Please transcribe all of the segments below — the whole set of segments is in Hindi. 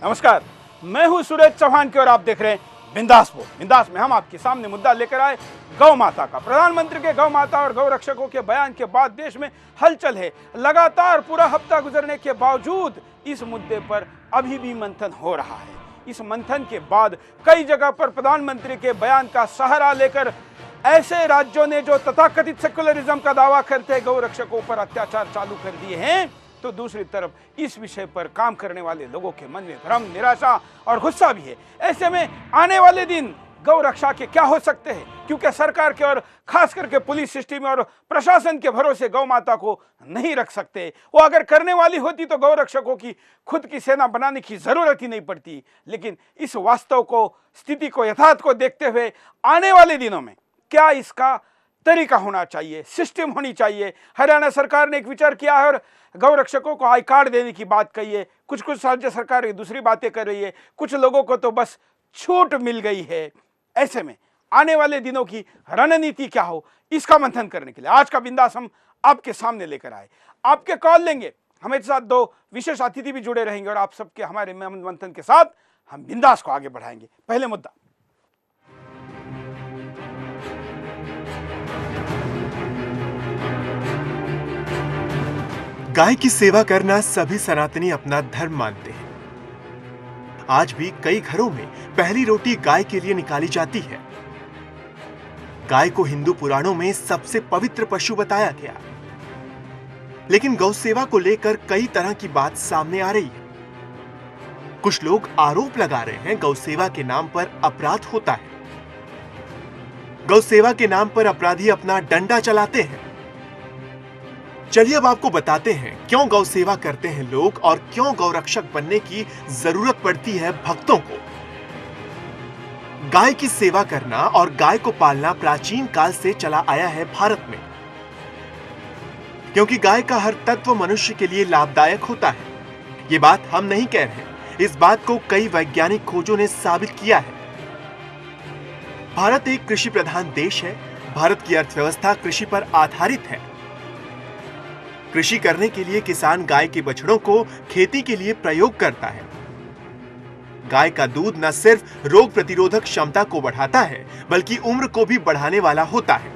नमस्कार, मैं हूं सूरज चौहान और आप देख रहे हैं बिंदास बोल। बिंदास में हम आपके सामने मुद्दा लेकर आए गौ माता का। प्रधानमंत्री के गौ माता और गौ रक्षकों के बयान के बाद देश में हलचल है। लगातार पूरा हफ्ता गुजरने के बावजूद इस मुद्दे पर अभी भी मंथन हो रहा है। इस मंथन के बाद कई जगह पर प्रधानमंत्री के बयान का सहारा लेकर ऐसे राज्यों ने जो तथाकथित सेक्युलरिज्म का दावा करते गौ रक्षकों पर अत्याचार चालू कर दिए हैं, तो दूसरी तरफ इस विषय पर काम करने वाले लोगों के मन में भ्रम, निराशा और गुस्सा भी है। ऐसे में आने वाले दिन गौ रक्षा के क्या हो सकते हैं, क्योंकि सरकार के और खास करके पुलिस सिस्टम और प्रशासन के भरोसे गौ माता को नहीं रख सकते। वो अगर करने वाली होती तो गौ रक्षकों की खुद की सेना बनाने की जरूरत ही नहीं पड़ती। लेकिन इस वास्तव को, स्थिति को, यथार्थ को देखते हुए आने वाले दिनों में क्या इसका तरीका होना चाहिए, सिस्टम होनी चाहिए। हरियाणा सरकार ने एक विचार किया है और गौ रक्षकों को आई कार्ड देने की बात कही है। कुछ राज्य सरकार दूसरी बातें कर रही है, कुछ लोगों को तो बस छूट मिल गई है। ऐसे में आने वाले दिनों की रणनीति क्या हो, इसका मंथन करने के लिए आज का बिंदास हम आपके सामने लेकर आए। आपके कॉल लेंगे, हमारे साथ दो विशेष अतिथि भी जुड़े रहेंगे और आप सबके हमारे मंथन के साथ हम बिंदास को आगे बढ़ाएंगे। पहले मुद्दा, गाय की सेवा करना सभी सनातनी अपना धर्म मानते हैं। आज भी कई घरों में पहली रोटी गाय के लिए निकाली जाती है। गाय को हिंदू पुराणों में सबसे पवित्र पशु बताया गया। लेकिन गौ सेवा को लेकर कई तरह की बात सामने आ रही है। कुछ लोग आरोप लगा रहे हैं गौ सेवा के नाम पर अपराध होता है। गौ सेवा के नाम पर अपराधी अपना डंडा चलाते हैं। चलिए अब आपको बताते हैं क्यों गौ सेवा करते हैं लोग और क्यों गौ रक्षक बनने की जरूरत पड़ती है भक्तों को। गाय की सेवा करना और गाय को पालना प्राचीन काल से चला आया है भारत में, क्योंकि गाय का हर तत्व मनुष्य के लिए लाभदायक होता है। ये बात हम नहीं कह रहे, इस बात को कई वैज्ञानिक खोजों ने साबित किया है। भारत एक कृषि प्रधान देश है। भारत की अर्थव्यवस्था कृषि पर आधारित है। कृषि करने के लिए किसान गाय के बछड़ों को खेती के लिए प्रयोग करता है। गाय का दूध न सिर्फ रोग प्रतिरोधक क्षमता को बढ़ाता है, बल्कि उम्र को भी बढ़ाने वाला होता है।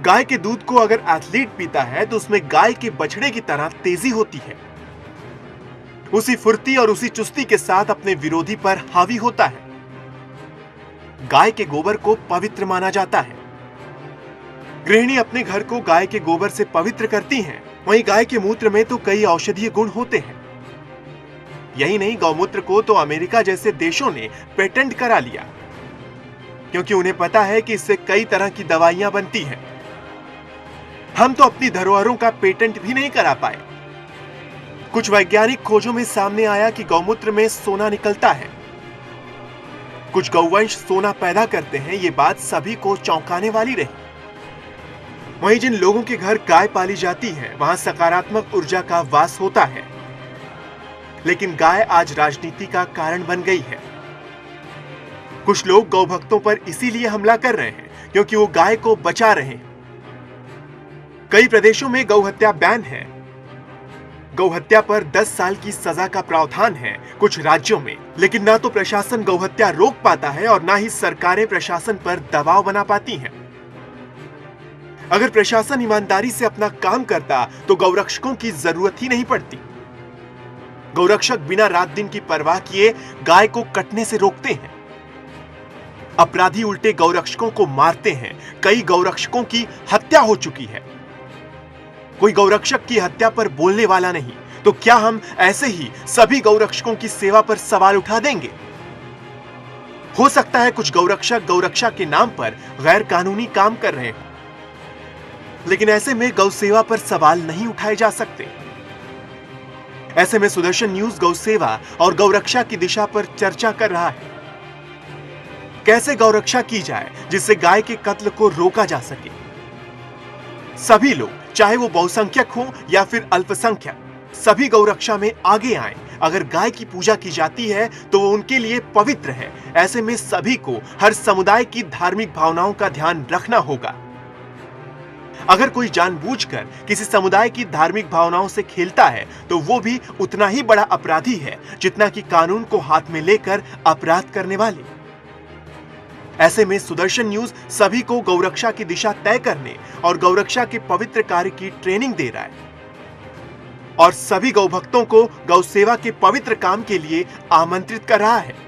गाय के दूध को अगर एथलीट पीता है तो उसमें गाय के बछड़े की तरह तेजी होती है। उसी फुर्ती और उसी चुस्ती के साथ अपने विरोधी पर हावी होता है। गाय के गोबर को पवित्र माना जाता है। गृहिणी अपने घर को गाय के गोबर से पवित्र करती हैं। वहीं गाय के मूत्र में तो कई औषधीय गुण होते हैं। यही नहीं, गौमूत्र को तो अमेरिका जैसे देशों ने पेटेंट करा लिया, क्योंकि उन्हें पता है कि इससे कई तरह की दवाइयां बनती हैं। हम तो अपनी धरोहरों का पेटेंट भी नहीं करा पाए। कुछ वैज्ञानिक खोजों में सामने आया कि गौमूत्र में सोना निकलता है। कुछ गौवंश सोना पैदा करते हैं। ये बात सभी को चौंकाने वाली रही। वहीं जिन लोगों के घर गाय पाली जाती है, वहां सकारात्मक ऊर्जा का वास होता है। लेकिन गाय आज राजनीति का कारण बन गई है। कुछ लोग गौ भक्तों पर इसीलिए हमला कर रहे हैं क्योंकि वो गाय को बचा रहे हैं। कई प्रदेशों में गौ हत्या बैन है। गौ हत्या पर 10 साल की सजा का प्रावधान है कुछ राज्यों में। लेकिन ना तो प्रशासन गौ हत्या रोक पाता है और ना ही सरकारें प्रशासन पर दबाव बना पाती हैं। अगर प्रशासन ईमानदारी से अपना काम करता तो गौरक्षकों की जरूरत ही नहीं पड़ती। गौरक्षक बिना रात दिन की परवाह किए गाय को कटने से रोकते हैं। अपराधी उल्टे गौरक्षकों को मारते हैं। कई गौरक्षकों की हत्या हो चुकी है। कोई गौरक्षक की हत्या पर बोलने वाला नहीं, तो क्या हम ऐसे ही सभी गौरक्षकों की सेवा पर सवाल उठा देंगे? हो सकता है कुछ गौरक्षक गौरक्षा के नाम पर गैर कानूनी काम कर रहे हैं, लेकिन ऐसे में गौ सेवा पर सवाल नहीं उठाए जा सकते। ऐसे में सुदर्शन न्यूज गौ सेवा और गौरक्षा की दिशा पर चर्चा कर रहा है। कैसे गौरक्षा की जाए जिससे गाय के कत्ल को रोका जा सके। सभी लोग, चाहे वो बहुसंख्यक हो या फिर अल्पसंख्यक, सभी गौरक्षा में आगे आए। अगर गाय की पूजा की जाती है तो वो उनके लिए पवित्र है। ऐसे में सभी को हर समुदाय की धार्मिक भावनाओं का ध्यान रखना होगा। अगर कोई जानबूझकर किसी समुदाय की धार्मिक भावनाओं से खेलता है तो वो भी उतना ही बड़ा अपराधी है जितना कि कानून को हाथ में लेकर अपराध करने वाले। ऐसे में सुदर्शन न्यूज सभी को गौरक्षा की दिशा तय करने और गौरक्षा के पवित्र कार्य की ट्रेनिंग दे रहा है और सभी गौ भक्तों को गौ सेवा के पवित्र काम के लिए आमंत्रित कर रहा है।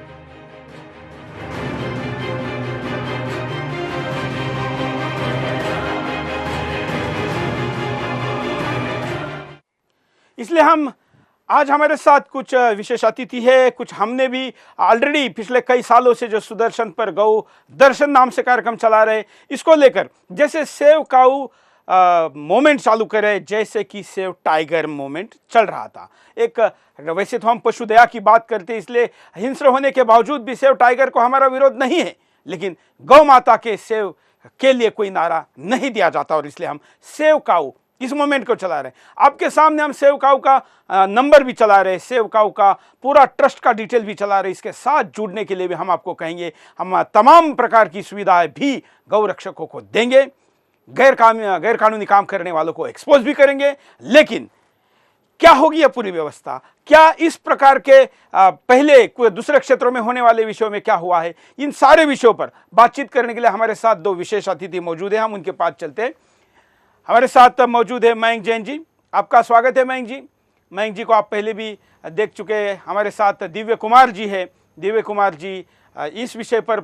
इसलिए हम आज हमारे साथ कुछ विशेष अतिथि है, कुछ हमने भी ऑलरेडी पिछले कई सालों से जो सुदर्शन पर गौ दर्शन नाम से कार्यक्रम चला रहे, इसको लेकर जैसे सेव काऊ मोमेंट चालू करे, जैसे कि सेव टाइगर मोमेंट चल रहा था। एक वैसे तो हम पशु दया की बात करते इसलिए हिंस्र होने के बावजूद भी सेव टाइगर को हमारा विरोध नहीं है, लेकिन गौ माता के सेव के लिए कोई नारा नहीं दिया जाता और इसलिए हम सेव काऊ इस मोमेंट को चला रहे हैं। आपके सामने हम सेव काऊ का नंबर भी चला रहे हैं, सेव काऊ का पूरा ट्रस्ट का डिटेल भी चला रहे हैं। इसके साथ जुड़ने के लिए भी हम आपको कहेंगे, हम तमाम प्रकार की सुविधाएं भी गौ रक्षकों को देंगे, गैर कानूनी काम करने वालों को एक्सपोज भी करेंगे। लेकिन क्या होगी यह पूरी व्यवस्था, क्या इस प्रकार के पहले दूसरे क्षेत्रों में होने वाले विषयों में क्या हुआ है, इन सारे विषयों पर बातचीत करने के लिए हमारे साथ दो विशेष अतिथि मौजूद हैं। हम उनके पास चलते हैं। हमारे साथ मौजूद है मयंक जैन जी, आपका स्वागत है मयंक जी। मयंक जी को आप पहले भी देख चुके हैं। हमारे साथ दिव्य कुमार जी है। दिव्य कुमार जी इस विषय पर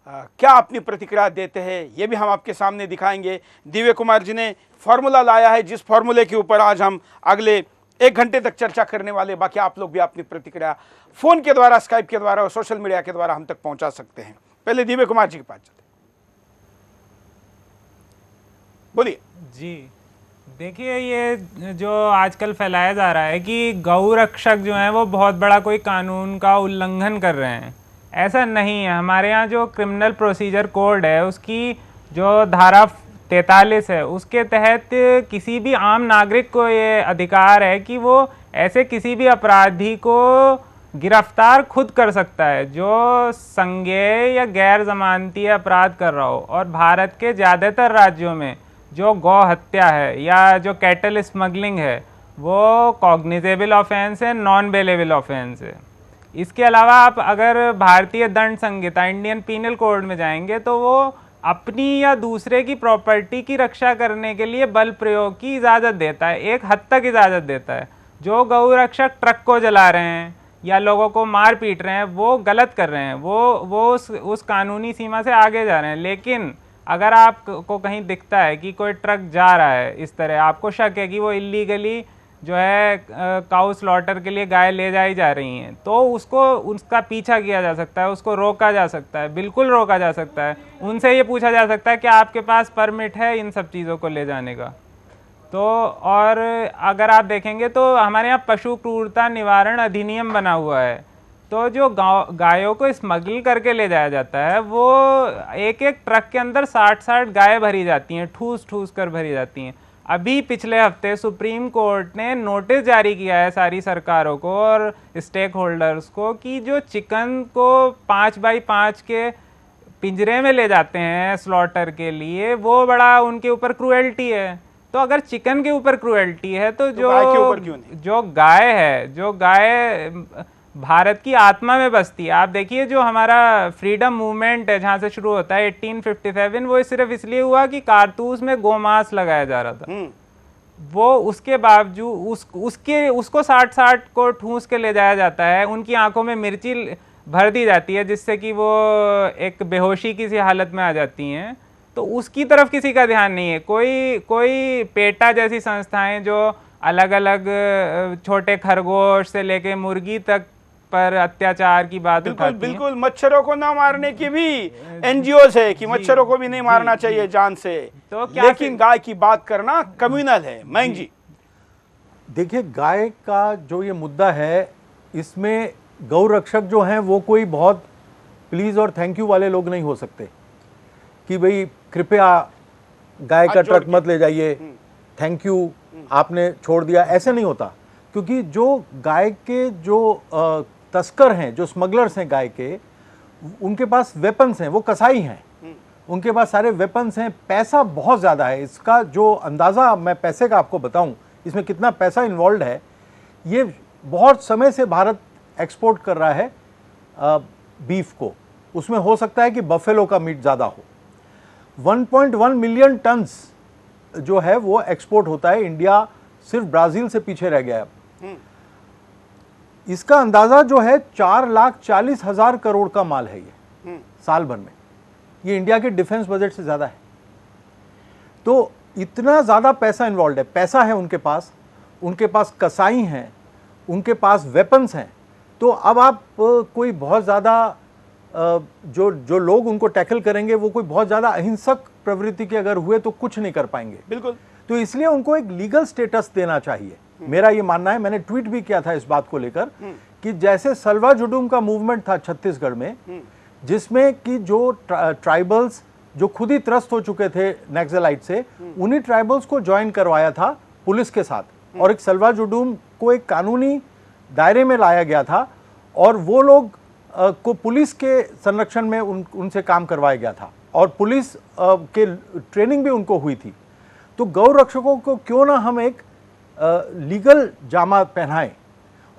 क्या अपनी प्रतिक्रिया देते हैं ये भी हम आपके सामने दिखाएंगे। दिव्य कुमार जी ने फॉर्मूला लाया है, जिस फॉर्मूले के ऊपर आज हम अगले 1 घंटे तक चर्चा करने वाले। बाकी आप लोग भी अपनी प्रतिक्रिया फोन के द्वारा, स्काइप के द्वारा और सोशल मीडिया के द्वारा हम तक पहुंचा सकते हैं। पहले दिव्य कुमार जी के पास चलते, बोलिए जी। देखिए, ये जो आजकल फैलाया जा रहा है कि गौ रक्षक जो हैं वो बहुत बड़ा कोई कानून का उल्लंघन कर रहे हैं, ऐसा नहीं है। हमारे यहाँ जो क्रिमिनल प्रोसीजर कोड है उसकी जो धारा 43 है उसके तहत किसी भी आम नागरिक को ये अधिकार है कि वो ऐसे किसी भी अपराधी को गिरफ्तार खुद कर सकता है जो संज्ञेय या गैर जमानती अपराध कर रहा हो। और भारत के ज़्यादातर राज्यों में जो गौ हत्या है या जो कैटल स्मगलिंग है वो कॉग्निजेबल ऑफेंस है, नॉन बेलेबल ऑफेंस है। इसके अलावा आप अगर भारतीय दंड संहिता इंडियन पीनल कोड में जाएंगे तो वो अपनी या दूसरे की प्रॉपर्टी की रक्षा करने के लिए बल प्रयोग की इजाज़त देता है, एक हद तक इजाज़त देता है। जो गौ रक्षक ट्रक को जला रहे हैं या लोगों को मार पीट रहे हैं वो गलत कर रहे हैं, वो उस कानूनी सीमा से आगे जा रहे हैं। लेकिन अगर आपको कहीं दिखता है कि कोई ट्रक जा रहा है, इस तरह आपको शक है कि वो इलीगली जो है काऊ स्लॉटर के लिए गाय ले जाई जा रही हैं, तो उसका पीछा किया जा सकता है, उसको रोका जा सकता है, बिल्कुल रोका जा सकता है। उनसे ये पूछा जा सकता है कि आपके पास परमिट है इन सब चीज़ों को ले जाने का। तो और अगर आप देखेंगे तो हमारे यहाँ पशु क्रूरता निवारण अधिनियम बना हुआ है। तो जो गायों को स्मगल करके ले जाया जाता है वो एक एक ट्रक के अंदर 60-60 गाय भरी जाती हैं, ठूस ठूस कर भरी जाती हैं। अभी पिछले हफ्ते सुप्रीम कोर्ट ने नोटिस जारी किया है सारी सरकारों को और स्टेक होल्डर्स को कि जो चिकन को 5x5 के पिंजरे में ले जाते हैं स्लॉटर के लिए वो बड़ा उनके ऊपर क्रूएल्टी है। तो अगर चिकन के ऊपर क्रूएल्टी है तो जो गाय है, जो गाय भारत की आत्मा में बसती है। आप देखिए जो हमारा फ्रीडम मूवमेंट है जहाँ से शुरू होता है 1857, वो सिर्फ इसलिए हुआ कि कारतूस में गोमांस लगाया जा रहा था। वो उसके बावजूद उसको 60-60 को ठूस के ले जाया जाता है, उनकी आंखों में मिर्ची भर दी जाती है जिससे कि वो एक बेहोशी की सी हालत में आ जाती हैं। तो उसकी तरफ किसी का ध्यान नहीं है। कोई पेटा जैसी संस्थाएं जो अलग अलग छोटे खरगोश से लेके मुर्गी तक पर अत्याचार की बात उठाती हैं। बिल्कुल मच्छरों को ना मारने की भी एनजीओ है कि मच्छरों को भी नहीं मारना चाहिए जान से, तो लेकिन गाय की बात करना कम्युनल है। मयंक जी देखिए, गाय का जो ये मुद्दा है इसमें गौ रक्षक जो हैं वो कोई बहुत प्लीज और थैंक यू वाले लोग नहीं हो सकते कि भाई कृपया गाय का ट्रक मत ले जाइए, थैंक यू आपने छोड़ दिया, ऐसे नहीं होता। क्योंकि जो गाय के जो तस्कर हैं, जो स्मगलर्स हैं गाय के, उनके पास वेपन्स हैं, वो कसाई हैं, उनके पास सारे वेपन्स हैं, पैसा बहुत ज़्यादा है। इसका जो अंदाज़ा मैं पैसे का आपको बताऊं, इसमें कितना पैसा इन्वॉल्व है, ये बहुत समय से भारत एक्सपोर्ट कर रहा है बीफ को। उसमें हो सकता है कि बफेलो का मीट ज़्यादा हो। 1.1 मिलियन टन्स जो है वो एक्सपोर्ट होता है। इंडिया सिर्फ ब्राज़ील से पीछे रह गया है। इसका अंदाज़ा जो है 4,40,000 करोड़ का माल है ये साल भर में। ये इंडिया के डिफेंस बजट से ज़्यादा है। तो इतना ज़्यादा पैसा इन्वॉल्व है। पैसा है उनके पास कसाई हैं, उनके पास वेपन्स हैं। तो अब आप कोई बहुत ज़्यादा जो लोग उनको टैकल करेंगे वो कोई बहुत ज़्यादा अहिंसक प्रवृत्ति के अगर हुए तो कुछ नहीं कर पाएंगे। बिल्कुल। तो इसलिए उनको एक लीगल स्टेटस देना चाहिए। मेरा ये मानना है, मैंने ट्वीट भी किया था इस बात को लेकर कि जैसे सल्वा जुडूम का मूवमेंट था छत्तीसगढ़ में, जिसमें कि जो ट्राइबल्स जो खुद ही त्रस्त हो चुके थे नक्सलाइट से, उन्हीं ट्राइबल्स को ज्वाइन करवाया था पुलिस के साथ और एक सल्वा जुडूम को एक कानूनी दायरे में लाया गया था और वो लोग को पुलिस के संरक्षण में उनसे काम करवाया गया था और पुलिस के ट्रेनिंग भी उनको हुई थी। तो गौ रक्षकों को क्यों ना हम एक लीगल जामा पहनाएं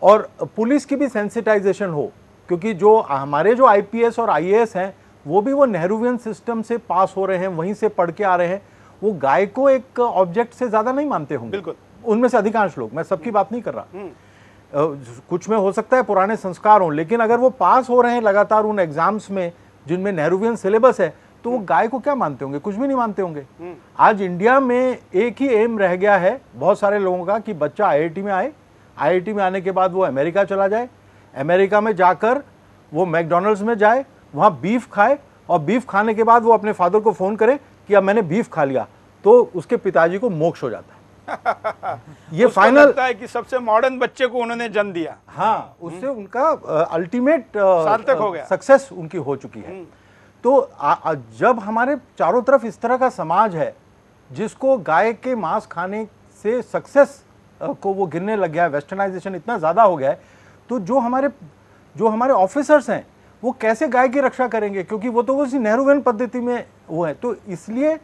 और पुलिस की भी सेंसिटाइजेशन हो, क्योंकि जो हमारे जो आईपीएस और आईएएस हैं वो भी वो नेहरूवियन सिस्टम से पास हो रहे हैं, वहीं से पढ़ के आ रहे हैं। वो गाय को एक ऑब्जेक्ट से ज़्यादा नहीं मानते होंगे। बिल्कुल। उनमें से अधिकांश लोग, मैं सबकी बात नहीं कर रहा, कुछ में हो सकता है पुराने संस्कार हों, लेकिन अगर वो पास हो रहे हैं लगातार उन एग्जाम्स में जिनमें नेहरूवियन सिलेबस है, तो वो गाय को क्या मानते होंगे? कुछ भी नहीं मानते होंगे। आज इंडिया में एक ही एम रह गया है बहुत सारे लोगों का कि बच्चा आईआईटी में आए, आईआईटी में आने के बाद वो अमेरिका चला जाए, अमेरिका में जाकर वो मैकडॉनल्ड्स में जाए, वहाँ बीफ खाए और बीफ खाने के बाद वो अपने फादर को फ़ोन करे कि अब मैंने बीफ खा लिया, तो उसके पिताजी को मोक्ष हो जाता है। ये फाइनल लगता है कि सबसे मॉडर्न बच्चे को उन्होंने जन्म दिया। हाँ, उससे उनका अल्टीमेट सार्थक हो गया, सक्सेस उनकी हो चुकी है। तो जब हमारे चारों तरफ इस तरह का समाज है जिसको गाय के मांस खाने से सक्सेस को वो गिरने लग गया है, वेस्टर्नाइजेशन इतना ज़्यादा हो गया है, तो जो हमारे ऑफिसर्स हैं वो कैसे गाय की रक्षा करेंगे? क्योंकि वो तो उसी नेहरूवियन पद्धति में वो है। तो इसलिए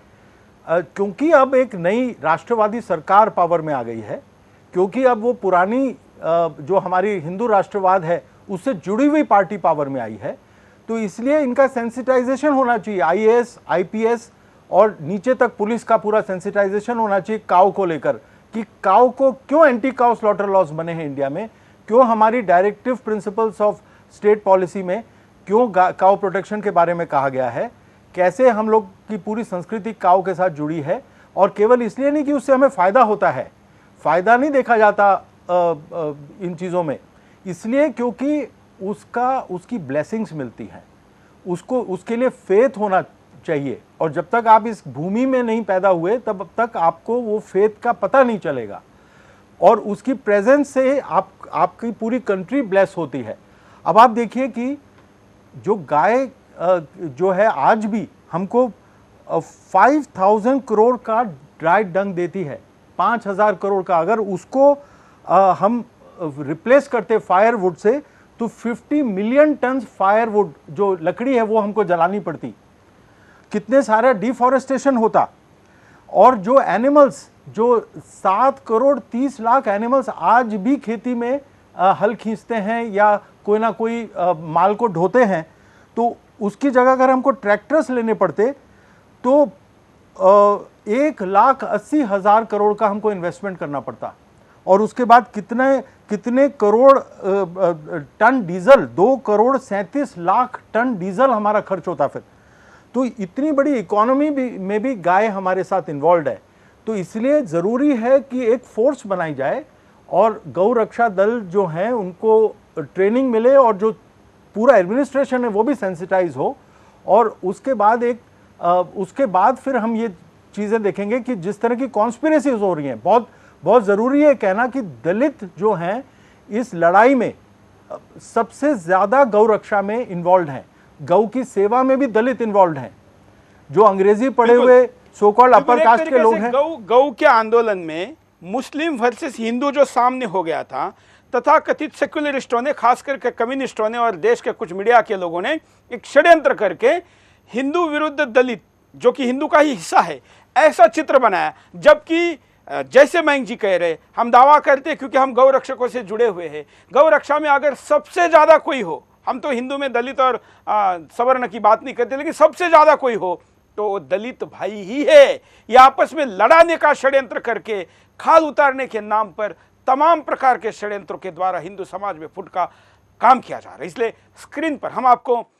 क्योंकि अब एक नई राष्ट्रवादी सरकार पावर में आ गई है, क्योंकि अब वो पुरानी जो हमारी हिंदू राष्ट्रवाद है उससे जुड़ी हुई पार्टी पावर में आई है, तो इसलिए इनका सेंसिटाइजेशन होना चाहिए। आईएएस, आईपीएस और नीचे तक पुलिस का पूरा सेंसिटाइजेशन होना चाहिए काऊ को लेकर, कि काऊ को क्यों एंटी काऊ स्लॉटर लॉज बने हैं इंडिया में, क्यों हमारी directive principles of state policy में क्यों काऊ प्रोटेक्शन के बारे में कहा गया है, कैसे हम लोग की पूरी संस्कृति काऊ के साथ जुड़ी है। और केवल इसलिए नहीं कि उससे हमें फ़ायदा होता है, फ़ायदा नहीं देखा जाता इन चीज़ों में, इसलिए क्योंकि उसकी ब्लेसिंग्स मिलती हैं, उसके लिए फेथ होना चाहिए। और जब तक आप इस भूमि में नहीं पैदा हुए तब तक आपको वो फेथ का पता नहीं चलेगा और उसकी प्रेजेंस से आपकी पूरी कंट्री ब्लेस होती है। अब आप देखिए कि जो गाय जो है आज भी हमको 5,000 करोड़ का ड्राई डंग देती है, 5,000 करोड़ का। अगर उसको हम रिप्लेस करते फायरवुड से तो 50 मिलियन टन फायरवुड जो लकड़ी है वो हमको जलानी पड़ती, कितने सारा डिफॉरेस्टेशन होता। और जो एनिमल्स, जो 7 करोड़ 30 लाख एनिमल्स आज भी खेती में हल खींचते हैं या कोई ना कोई माल को ढोते हैं, तो उसकी जगह अगर हमको ट्रैक्टर्स लेने पड़ते तो 1,80,000 करोड़ का हमको इन्वेस्टमेंट करना पड़ता। और उसके बाद कितने crore ton diesel, 2 crore 37 lakh ton diesel हमारा खर्च होता। फिर तो इतनी बड़ी इकोनॉमी में भी गाय हमारे साथ इन्वॉल्व है। तो इसलिए ज़रूरी है कि एक फोर्स बनाई जाए और गौ रक्षा दल जो हैं उनको ट्रेनिंग मिले और जो पूरा एडमिनिस्ट्रेशन है वो भी सेंसिटाइज हो। और उसके बाद फिर हम ये चीज़ें देखेंगे कि जिस तरह की कॉन्स्पिरेसीज हो रही हैं, बहुत ज़रूरी है कहना कि दलित जो हैं इस लड़ाई में सबसे ज़्यादा गौ रक्षा में इन्वॉल्व हैं। गौ की सेवा में भी दलित इन्वॉल्व हैं, जो अंग्रेजी पढ़े हुए सो कॉल्ड अपर कास्ट के लोग हैं। गौ के आंदोलन में मुस्लिम वर्सेस हिंदू जो सामने हो गया था, तथा कथित सेक्युलरिस्टों ने, खासकर के कम्युनिस्टों ने और देश के कुछ मीडिया के लोगों ने एक षड्यंत्र करके हिंदू विरुद्ध दलित जो कि हिंदू का ही हिस्सा है, ऐसा चित्र बनाया। जबकि जैसे मयंक जी कह रहे, हम दावा करते हैं क्योंकि हम गौ रक्षकों से जुड़े हुए हैं, गौ रक्षा में अगर सबसे ज़्यादा कोई हो, हम तो हिंदू में दलित और सवर्ण की बात नहीं करते, लेकिन सबसे ज़्यादा कोई हो तो दलित भाई ही है। ये आपस में लड़ाने का षड्यंत्र करके, खाल उतारने के नाम पर तमाम प्रकार के षड्यंत्रों के द्वारा हिंदू समाज में फुट का काम किया जा रहा है। इसलिए स्क्रीन पर हम आपको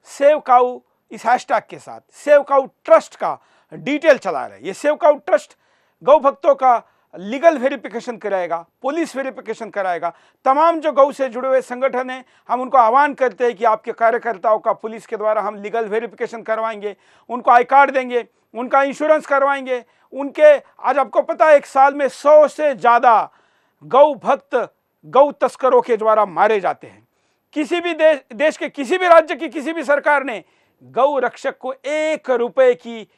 सेव काऊ इस हैशटैग के साथ सेव काऊ ट्रस्ट का डिटेल चला रहे हैं। ये सेव काऊ ट्रस्ट गौ भक्तों का लीगल वेरिफिकेशन कराएगा, पुलिस वेरिफिकेशन कराएगा। तमाम जो गौ से जुड़े हुए संगठन हैं, हम उनको आह्वान करते हैं कि आपके कार्यकर्ताओं का पुलिस के द्वारा हम लीगल वेरिफिकेशन करवाएंगे, उनको आई कार्ड देंगे, उनका इंश्योरेंस करवाएंगे। उनके आज आपको पता है एक साल में 100 से ज़्यादा गौ भक्त गौ तस्करों के द्वारा मारे जाते हैं। किसी भी देश के किसी भी राज्य की किसी भी सरकार ने गौ रक्षक को 1 रुपए की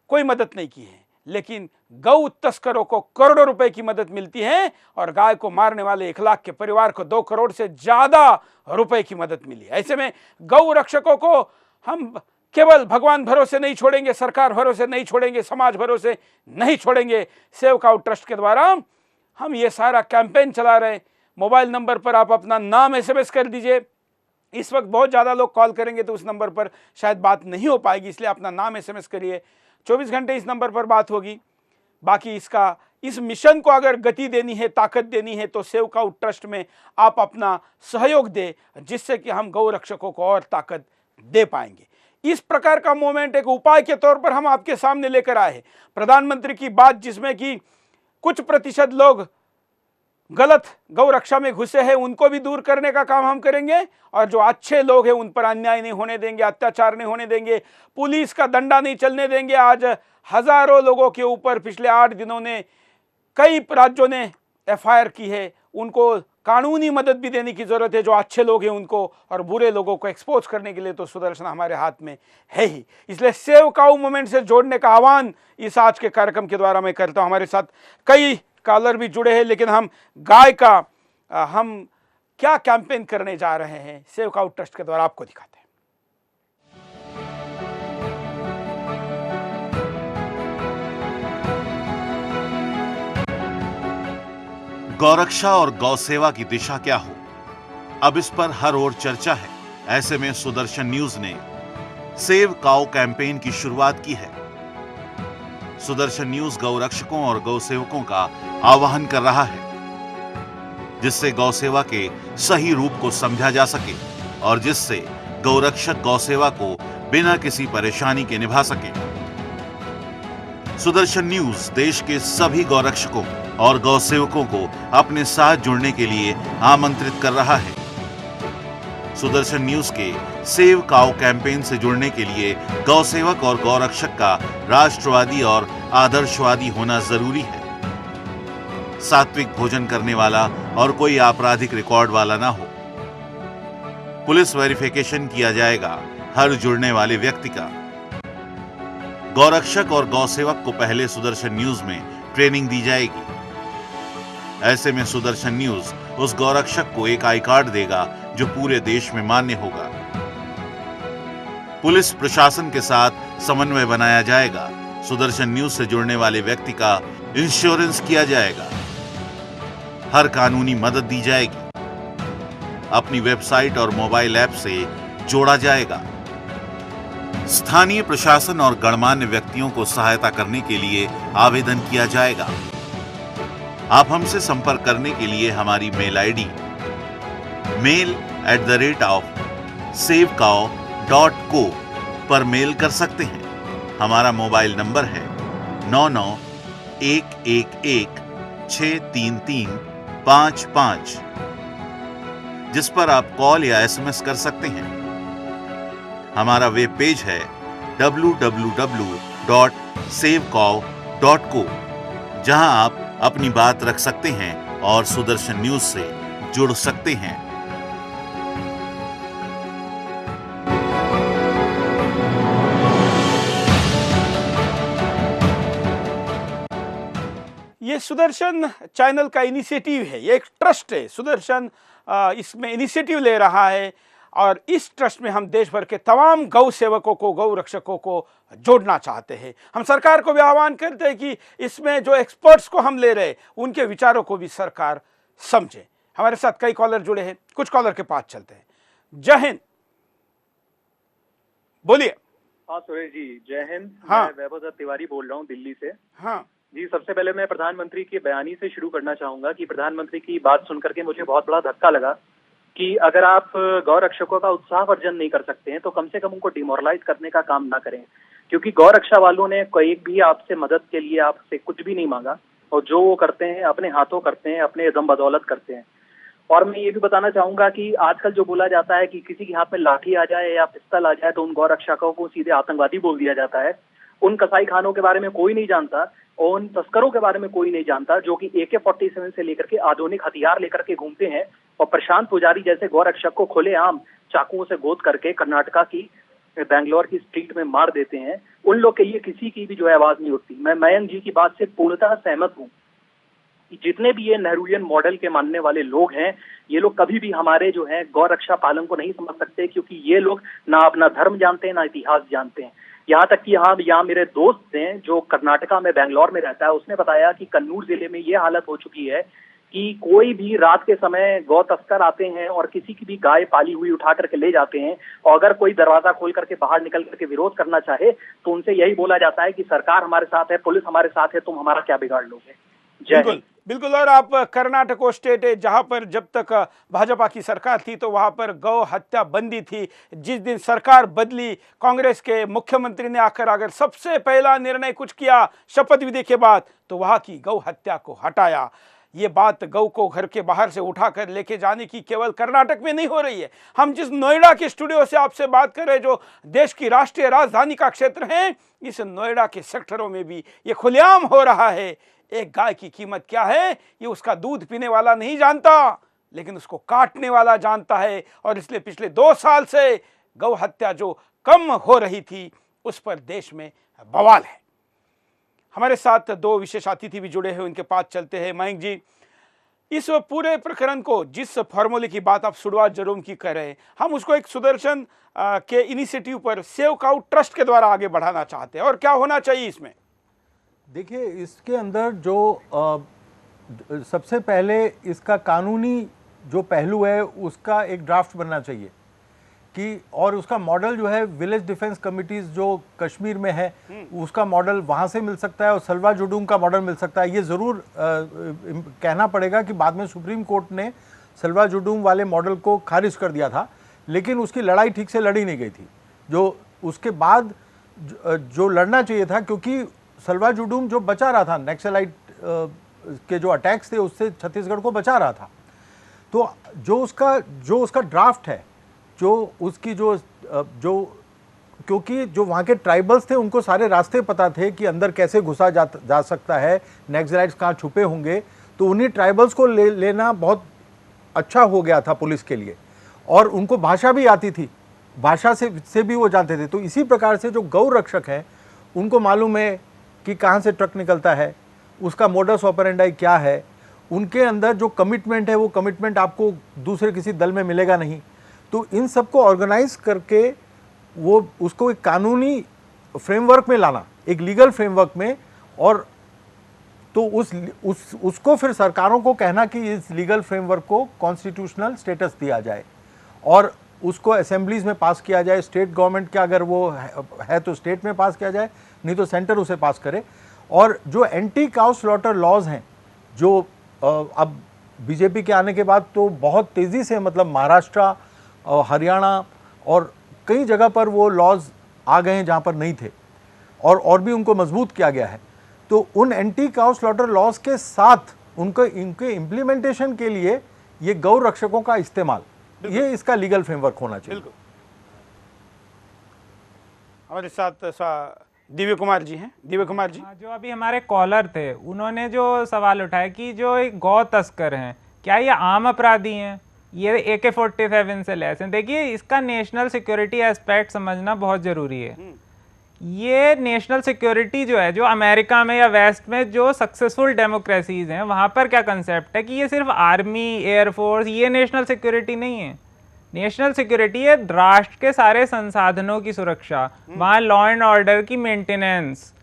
कोई मदद नहीं की है, लेकिन गौ तस्करों को करोड़ों रुपए की मदद मिलती है और गाय को मारने वाले 1 लाख के परिवार को 2 करोड़ से ज्यादा रुपए की मदद मिली। ऐसे में गौ रक्षकों को हम केवल भगवान भरोसे नहीं छोड़ेंगे, सरकार भरोसे नहीं छोड़ेंगे, समाज भरोसे नहीं छोड़ेंगे। सेव काऊ ट्रस्ट के द्वारा हम ये सारा कैंपेन चला रहे हैं। मोबाइल नंबर पर आप अपना नाम SMS कर दीजिए। इस वक्त बहुत ज़्यादा लोग कॉल करेंगे तो उस नंबर पर शायद बात नहीं हो पाएगी, इसलिए अपना नाम SMS करिए। 24 घंटे इस नंबर पर बात होगी। बाकी इस मिशन को अगर गति देनी है, ताकत देनी है, तो सेव काऊ ट्रस्ट में आप अपना सहयोग दें, जिससे कि हम गौ रक्षकों को और ताकत दे पाएंगे। इस प्रकार का मूवमेंट एक उपाय के तौर पर हम आपके सामने लेकर आए हैं। प्रधानमंत्री की बात जिसमें कि कुछ प्रतिशत लोग गलत गौ रक्षा में घुसे हैं, उनको भी दूर करने का काम हम करेंगे, और जो अच्छे लोग हैं उन पर अन्याय नहीं होने देंगे, अत्याचार नहीं होने देंगे, पुलिस का डंडा नहीं चलने देंगे। आज हजारों लोगों के ऊपर पिछले 8 दिनों ने कई राज्यों ने FIR की है। उनको कानूनी मदद भी देने की जरूरत है, जो अच्छे लोग हैं उनको, और बुरे लोगों को एक्सपोज करने के लिए तो सुदर्शन हमारे हाथ में है ही। इसलिए सेव काऊ मूवमेंट से जोड़ने का आह्वान इस आज के कार्यक्रम के द्वारा मैं करता हूं। हमारे साथ कई कॉलर भी जुड़े हैं, लेकिन हम गाय का हम क्या कैंपेन करने जा रहे हैं सेव काऊ ट्रस्ट के द्वारा आपको दिखाते हैं। गौरक्षा और गौ सेवा की दिशा क्या हो, अब इस पर हर ओर चर्चा है। ऐसे में सुदर्शन न्यूज ने सेव काऊ कैंपेन की शुरुआत की है। सुदर्शन न्यूज गौ रक्षकों और गौ सेवकों का आह्वान कर रहा है, जिससे गौ सेवा के सही रूप को समझा जा सके और जिससे गौ रक्षक गौ सेवा को बिना किसी परेशानी के निभा सके। सुदर्शन न्यूज देश के सभी गौ रक्षकों और गौ सेवकों को अपने साथ जुड़ने के लिए आमंत्रित कर रहा है। सुदर्शन न्यूज के सेव काऊ कैंपेन से जुड़ने के लिए गौ सेवक और गौ रक्षक का राष्ट्रवादी और आदर्शवादी होना जरूरी है। सात्विक भोजन करने वाला और कोई आपराधिक रिकॉर्ड वाला ना हो। पुलिस वेरिफिकेशन किया जाएगा हर जुड़ने वाले व्यक्ति का। गौरक्षक और गौ सेवक को पहले सुदर्शन न्यूज में ट्रेनिंग दी जाएगी। ऐसे में सुदर्शन न्यूज उस गौरक्षक को एक आई कार्ड देगा जो पूरे देश में मान्य होगा। पुलिस प्रशासन के साथ समन्वय बनाया जाएगा। सुदर्शन न्यूज से जुड़ने वाले व्यक्ति का इंश्योरेंस किया जाएगा। हर कानूनी मदद दी जाएगी। अपनी वेबसाइट और मोबाइल ऐप से जोड़ा जाएगा। स्थानीय प्रशासन और गणमान्य व्यक्तियों को सहायता करने के लिए आवेदन किया जाएगा। आप हमसे संपर्क करने के लिए हमारी मेल आईडी mail@savekau.co पर मेल कर सकते हैं। हमारा मोबाइल नंबर है 9911163355, जिस पर आप कॉल या SMS कर सकते हैं। हमारा वेब पेज है www.savekau.co, जहां आप अपनी बात रख सकते हैं और सुदर्शन न्यूज से जुड़ सकते हैं। ये सुदर्शन चैनल का इनिशिएटिव है, ये एक ट्रस्ट है। सुदर्शन इसमें इनिशिएटिव ले रहा है और इस ट्रस्ट में हम देश भर के तमाम गौ सेवकों को, गौ रक्षकों को जोड़ना चाहते हैं। हम सरकार को भी आह्वान करते हैं कि इसमें जो एक्सपर्ट्स को हम ले रहे हैं उनके विचारों को भी सरकार समझे। हमारे साथ कई कॉलर जुड़े हैं, कुछ कॉलर के पास चलते हैं। जय हिंद, बोलिए। हाँ सुरेश जी, जय हिंद। हाँ। मैं वैभव दत्त तिवारी बोल रहा हूँ दिल्ली से। हाँ जी, सबसे पहले मैं प्रधानमंत्री की बयानी से शुरू करना चाहूंगा कि प्रधानमंत्री की बात सुनकर के मुझे बहुत बड़ा धक्का लगा कि अगर आप गौ रक्षकों का उत्साहवर्धन नहीं कर सकते हैं तो कम से कम उनको डिमोरलाइज करने का काम ना करें, क्योंकि गौ रक्षा वालों ने कोई भी आपसे मदद के लिए आपसे कुछ भी नहीं मांगा और जो वो करते हैं अपने हाथों करते हैं, अपने दम बदौलत करते हैं। और मैं ये भी बताना चाहूंगा कि आजकल जो बोला जाता है कि किसी के हाथ में लाठी आ जाए या पिस्तल आ जाए तो उन गौ रक्षकों को सीधे आतंकवादी बोल दिया जाता है। उन कसाई खानों के बारे में कोई नहीं जानता और उन तस्करों के बारे में कोई नहीं जानता जो कि AK-47 से लेकर के आधुनिक हथियार लेकर के घूमते हैं और प्रशांत पुजारी जैसे गौ रक्षक को खुलेआम चाकुओं से गोद करके कर्नाटका की बेंगलोर की स्ट्रीट में मार देते हैं। उन लोग के लिए किसी की भी जो है आवाज नहीं उठती। मैं मयंक जी की बात से पूर्णतः सहमत हूँ। जितने भी ये नेहरूवियन मॉडल के मानने वाले लोग हैं, ये लोग कभी भी हमारे जो है गौ रक्षा पालन को नहीं समझ सकते, क्योंकि ये लोग ना अपना धर्म जानते हैं ना इतिहास जानते हैं। यहाँ तक कि यहाँ मेरे दोस्त हैं जो कर्नाटका में बेंगलोर में रहता है, उसने बताया कि कन्नूर जिले में ये हालत हो चुकी है कि कोई भी रात के समय गौ तस्कर आते हैं और किसी की भी गाय पाली हुई उठा करके ले जाते हैं और अगर कोई दरवाजा खोल करके बाहर निकल करके विरोध करना चाहे तो उनसे यही बोला जाता है कि सरकार हमारे साथ है, पुलिस हमारे साथ है, तुम हमारा क्या बिगाड़ लोगे। जय बिल्कुल बिल्कुल। और आप कर्नाटक वो स्टेट है जहां पर जब तक भाजपा की सरकार थी तो वहां पर गौ हत्या बंदी थी। जिस दिन सरकार बदली, कांग्रेस के मुख्यमंत्री ने आकर अगर सबसे पहला निर्णय कुछ किया शपथ विधि के बाद तो वहां की गौ हत्या को हटाया। ये बात गौ को घर के बाहर से उठाकर लेके जाने की केवल कर्नाटक में नहीं हो रही है। हम जिस नोएडा के स्टूडियो से आपसे बात कर रहे हैं, जो देश की राष्ट्रीय राजधानी का क्षेत्र है, इस नोएडा के सेक्टरों में भी ये खुलेआम हो रहा है। एक गाय की कीमत क्या है ये उसका दूध पीने वाला नहीं जानता, लेकिन उसको काटने वाला जानता है। और इसलिए पिछले 2 साल से गौ हत्या जो कम हो रही थी उस पर देश में बवाल है। हमारे साथ 2 विशेष अतिथि भी जुड़े हैं, उनके पास चलते हैं। मयंक जी, इस पूरे प्रकरण को, जिस फॉर्मूले की बात आप शुरुआत जरूर की कर रहे हैं, हम उसको एक सुदर्शन के इनिशिएटिव पर सेव काउ ट्रस्ट के द्वारा आगे बढ़ाना चाहते हैं। और क्या होना चाहिए इसमें? देखिए, इसके अंदर जो सबसे पहले इसका कानूनी जो पहलू है उसका एक ड्राफ्ट बनना चाहिए कि, और उसका मॉडल जो है विलेज डिफेंस कमिटीज़ जो कश्मीर में है उसका मॉडल वहाँ से मिल सकता है और सलवा जुडूम का मॉडल मिल सकता है। ये ज़रूर कहना पड़ेगा कि बाद में सुप्रीम कोर्ट ने सलवा जुडूम वाले मॉडल को खारिज कर दिया था, लेकिन उसकी लड़ाई ठीक से लड़ी नहीं गई थी जो उसके बाद जो लड़ना चाहिए था, क्योंकि सलवा जुडूम जो बचा रहा था नक्सलाइट के जो अटैक्स थे उससे छत्तीसगढ़ को बचा रहा था। तो जो उसका ड्राफ्ट है, जो उसकी जो क्योंकि जो वहाँ के ट्राइबल्स थे उनको सारे रास्ते पता थे कि अंदर कैसे घुसा जा सकता है, नक्सलाइट्स कहाँ छुपे होंगे, तो उन्हीं ट्राइबल्स को लेना बहुत अच्छा हो गया था पुलिस के लिए। और उनको भाषा भी आती थी, भाषा से भी वो जानते थे। तो इसी प्रकार से जो गौ रक्षक हैं उनको मालूम है कि कहाँ से ट्रक निकलता है, उसका मोडस ऑपरेंडाई क्या है, उनके अंदर जो कमिटमेंट है वो कमिटमेंट आपको दूसरे किसी दल में मिलेगा नहीं। तो इन सबको ऑर्गेनाइज करके वो उसको एक कानूनी फ्रेमवर्क में लाना, एक लीगल फ्रेमवर्क में, और तो उसको फिर सरकारों को कहना कि इस लीगल फ्रेमवर्क को कॉन्स्टिट्यूशनल स्टेटस दिया जाए और उसको असेंबलीज में पास किया जाए। स्टेट गवर्नमेंट का अगर वो है तो स्टेट में पास किया जाए, नहीं तो सेंटर उसे पास करे। और जो एंटी काउ स्लॉटर लॉज हैं, जो अब बीजेपी के आने के बाद तो बहुत तेज़ी से, मतलब महाराष्ट्र, हरियाणा और कई जगह पर वो लॉज आ गए हैं जहाँ पर नहीं थे, और भी उनको मजबूत किया गया है। तो उन एंटी काउ स्लॉटर लॉज के साथ इनके इम्प्लीमेंटेशन के लिए ये गौ रक्षकों का इस्तेमाल, ये इसका लीगल फ्रेमवर्क होना चाहिए। बिल्कुल। हमारे साथ दिव्य कुमार जी हैं। दिव्य कुमार जी, जो अभी हमारे कॉलर थे उन्होंने जो सवाल उठाया कि जो एक गौ तस्कर हैं क्या ये आम अपराधी हैं, ये AK-47 से लैस हैं। देखिए, इसका नेशनल सिक्योरिटी एस्पेक्ट समझना बहुत ज़रूरी है। ये नेशनल सिक्योरिटी जो है, जो अमेरिका में या वेस्ट में जो सक्सेसफुल डेमोक्रेसीज हैं वहाँ पर क्या कंसेप्ट है कि ये सिर्फ आर्मी, एयरफोर्स, ये नेशनल सिक्योरिटी नहीं है। नेशनल सिक्योरिटी है राष्ट्र के सारे संसाधनों की सुरक्षा, वहाँ लॉ एंड ऑर्डर की मेंटेनेंस।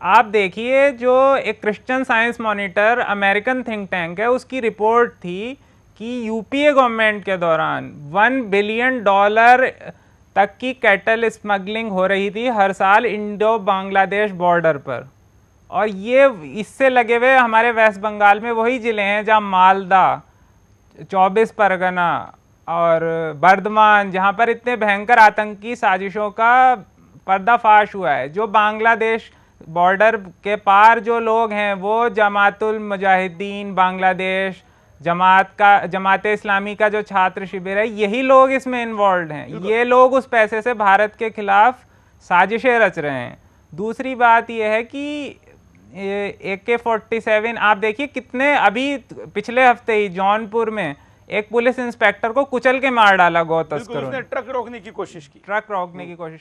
आप देखिए, जो एक Christian science monitor American think tank है, उसकी रिपोर्ट थी कि यूपीए गवर्नमेंट के दौरान $1 बिलियन तक की कैटल स्मगलिंग हो रही थी हर साल इंडो बांग्लादेश बॉर्डर पर। और ये इससे लगे हुए हमारे वेस्ट बंगाल में वही ज़िले हैं जहाँ मालदा, 24 परगना और बर्धमान, जहाँ पर इतने भयंकर आतंकी साजिशों का पर्दाफाश हुआ है। जो बांग्लादेश बॉर्डर के पार जो लोग हैं वो जमातुल मुजाहिदीन बांग्लादेश, जमाते इस्लामी का जो छात्र शिविर है, यही लोग इसमें इन्वॉल्व हैं। ये लोग उस पैसे से भारत के खिलाफ साजिशें रच रहे हैं। दूसरी बात यह है कि AK-47 आप देखिए कितने, अभी पिछले हफ्ते ही जौनपुर में एक पुलिस इंस्पेक्टर को कुचल के मार डाला गौ तस्करों ने। ट्रक रोकने की कोशिश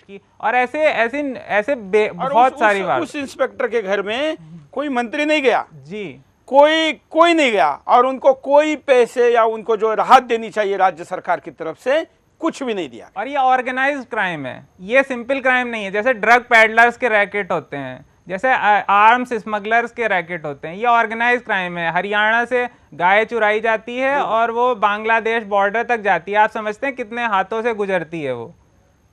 की, और ऐसे बहुत सारी बात। उस इंस्पेक्टर के घर में कोई मंत्री नहीं गया जी, कोई नहीं गया, और उनको कोई पैसे या उनको जो राहत देनी चाहिए राज्य सरकार की तरफ से कुछ भी नहीं दिया। और ये ऑर्गेनाइज्ड क्राइम है, ये सिंपल क्राइम नहीं है। जैसे ड्रग पैडलर्स के रैकेट होते हैं, जैसे आर्म्स स्मगलर्स के रैकेट होते हैं, ये ऑर्गेनाइज्ड क्राइम है। हरियाणा से गाय चुराई जाती है और वो बांग्लादेश बॉर्डर तक जाती है। आप समझते हैं कितने हाथों से गुजरती है वो,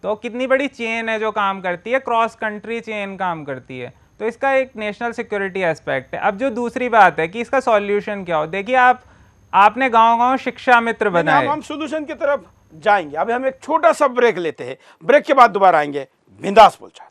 तो कितनी बड़ी चेन है जो काम करती है, क्रॉस कंट्री चेन काम करती है। तो इसका एक नेशनल सिक्योरिटी एस्पेक्ट है। अब जो दूसरी बात है कि इसका सॉल्यूशन क्या हो, देखिए आपने गांव-गांव शिक्षा मित्र बनाए। हम सॉल्यूशन की तरफ जाएंगे। अभी हम एक छोटा सा ब्रेक लेते हैं, ब्रेक के बाद दोबारा आएंगे बिंदास बोलचाल।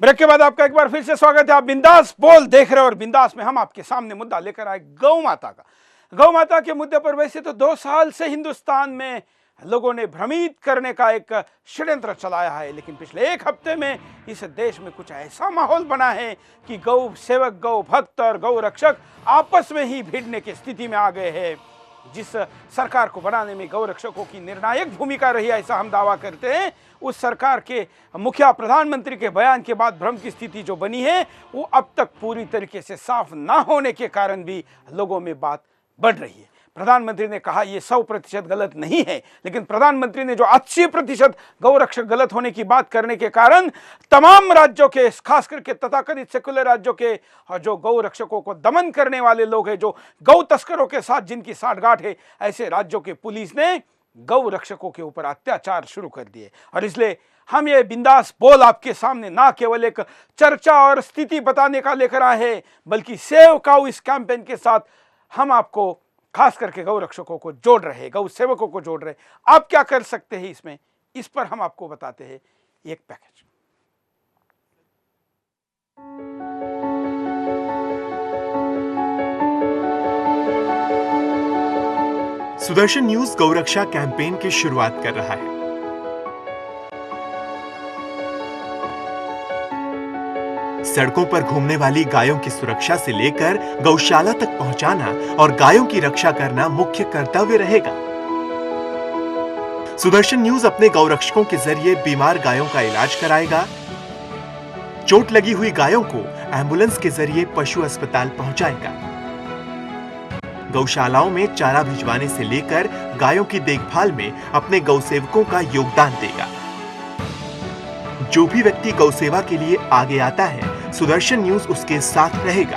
ब्रेक के बाद आपका एक बार फिर से स्वागत है। आप बिंदास बोल देख रहे हो और बिंदास में हम आपके सामने मुद्दा लेकर आए गौ माता का। गौ माता के मुद्दे पर वैसे तो 2 साल से हिंदुस्तान में लोगों ने भ्रमित करने का एक षड्यंत्र चलाया है, लेकिन पिछले 1 हफ्ते में इस देश में कुछ ऐसा माहौल बना है कि गौ सेवक, गौ भक्त और गौ रक्षक आपस में ही भिड़ने की स्थिति में आ गए हैं। जिस सरकार को बनाने में गौ रक्षकों की निर्णायक भूमिका रही, ऐसा हम दावा करते हैं, उस सरकार के मुखिया प्रधानमंत्री के बयान के बाद भ्रम की स्थिति जो बनी है वो अब तक पूरी तरीके से साफ ना होने के कारण भी लोगों में बात बढ़ रही है। प्रधानमंत्री ने कहा ये 100% गलत नहीं है, लेकिन प्रधानमंत्री ने जो 80% गौ रक्षक गलत होने की बात करने के कारण तमाम राज्यों के, खास करके तथाकथित सेकुलर राज्यों के जो गौ रक्षकों को दमन करने वाले लोग हैं, जो गौ तस्करों के साथ जिनकी साठगांठ है, ऐसे राज्यों के पुलिस ने गौ रक्षकों के ऊपर अत्याचार शुरू कर दिए। और इसलिए हम ये बिंदास बोल आपके सामने ना केवल एक चर्चा और स्थिति बताने का लेकर आए हैं, बल्कि सेव काऊ इस कैंपेन के साथ हम आपको खास करके गौ रक्षकों को जोड़ रहे हैं, गौ सेवकों को जोड़ रहे हैं। आप क्या कर सकते हैं इसमें, इस पर हम आपको बताते हैं एक पैकेज। सुदर्शन न्यूज गौरक्षा कैंपेन की शुरुआत कर रहा है। सड़कों पर घूमने वाली गायों की सुरक्षा से लेकर गौशाला तक पहुंचाना और गायों की रक्षा करना मुख्य कर्तव्य रहेगा। सुदर्शन न्यूज अपने गौरक्षकों के जरिए बीमार गायों का इलाज कराएगा। चोट लगी हुई गायों को एम्बुलेंस के जरिए पशु अस्पताल पहुंचाएगा। गौशालाओं में चारा भिजवाने से लेकर गायों की देखभाल में अपने गौसेवकों का योगदान देगा। जो भी व्यक्ति गौसेवा के लिए आगे आता है, सुदर्शन न्यूज उसके साथ रहेगा।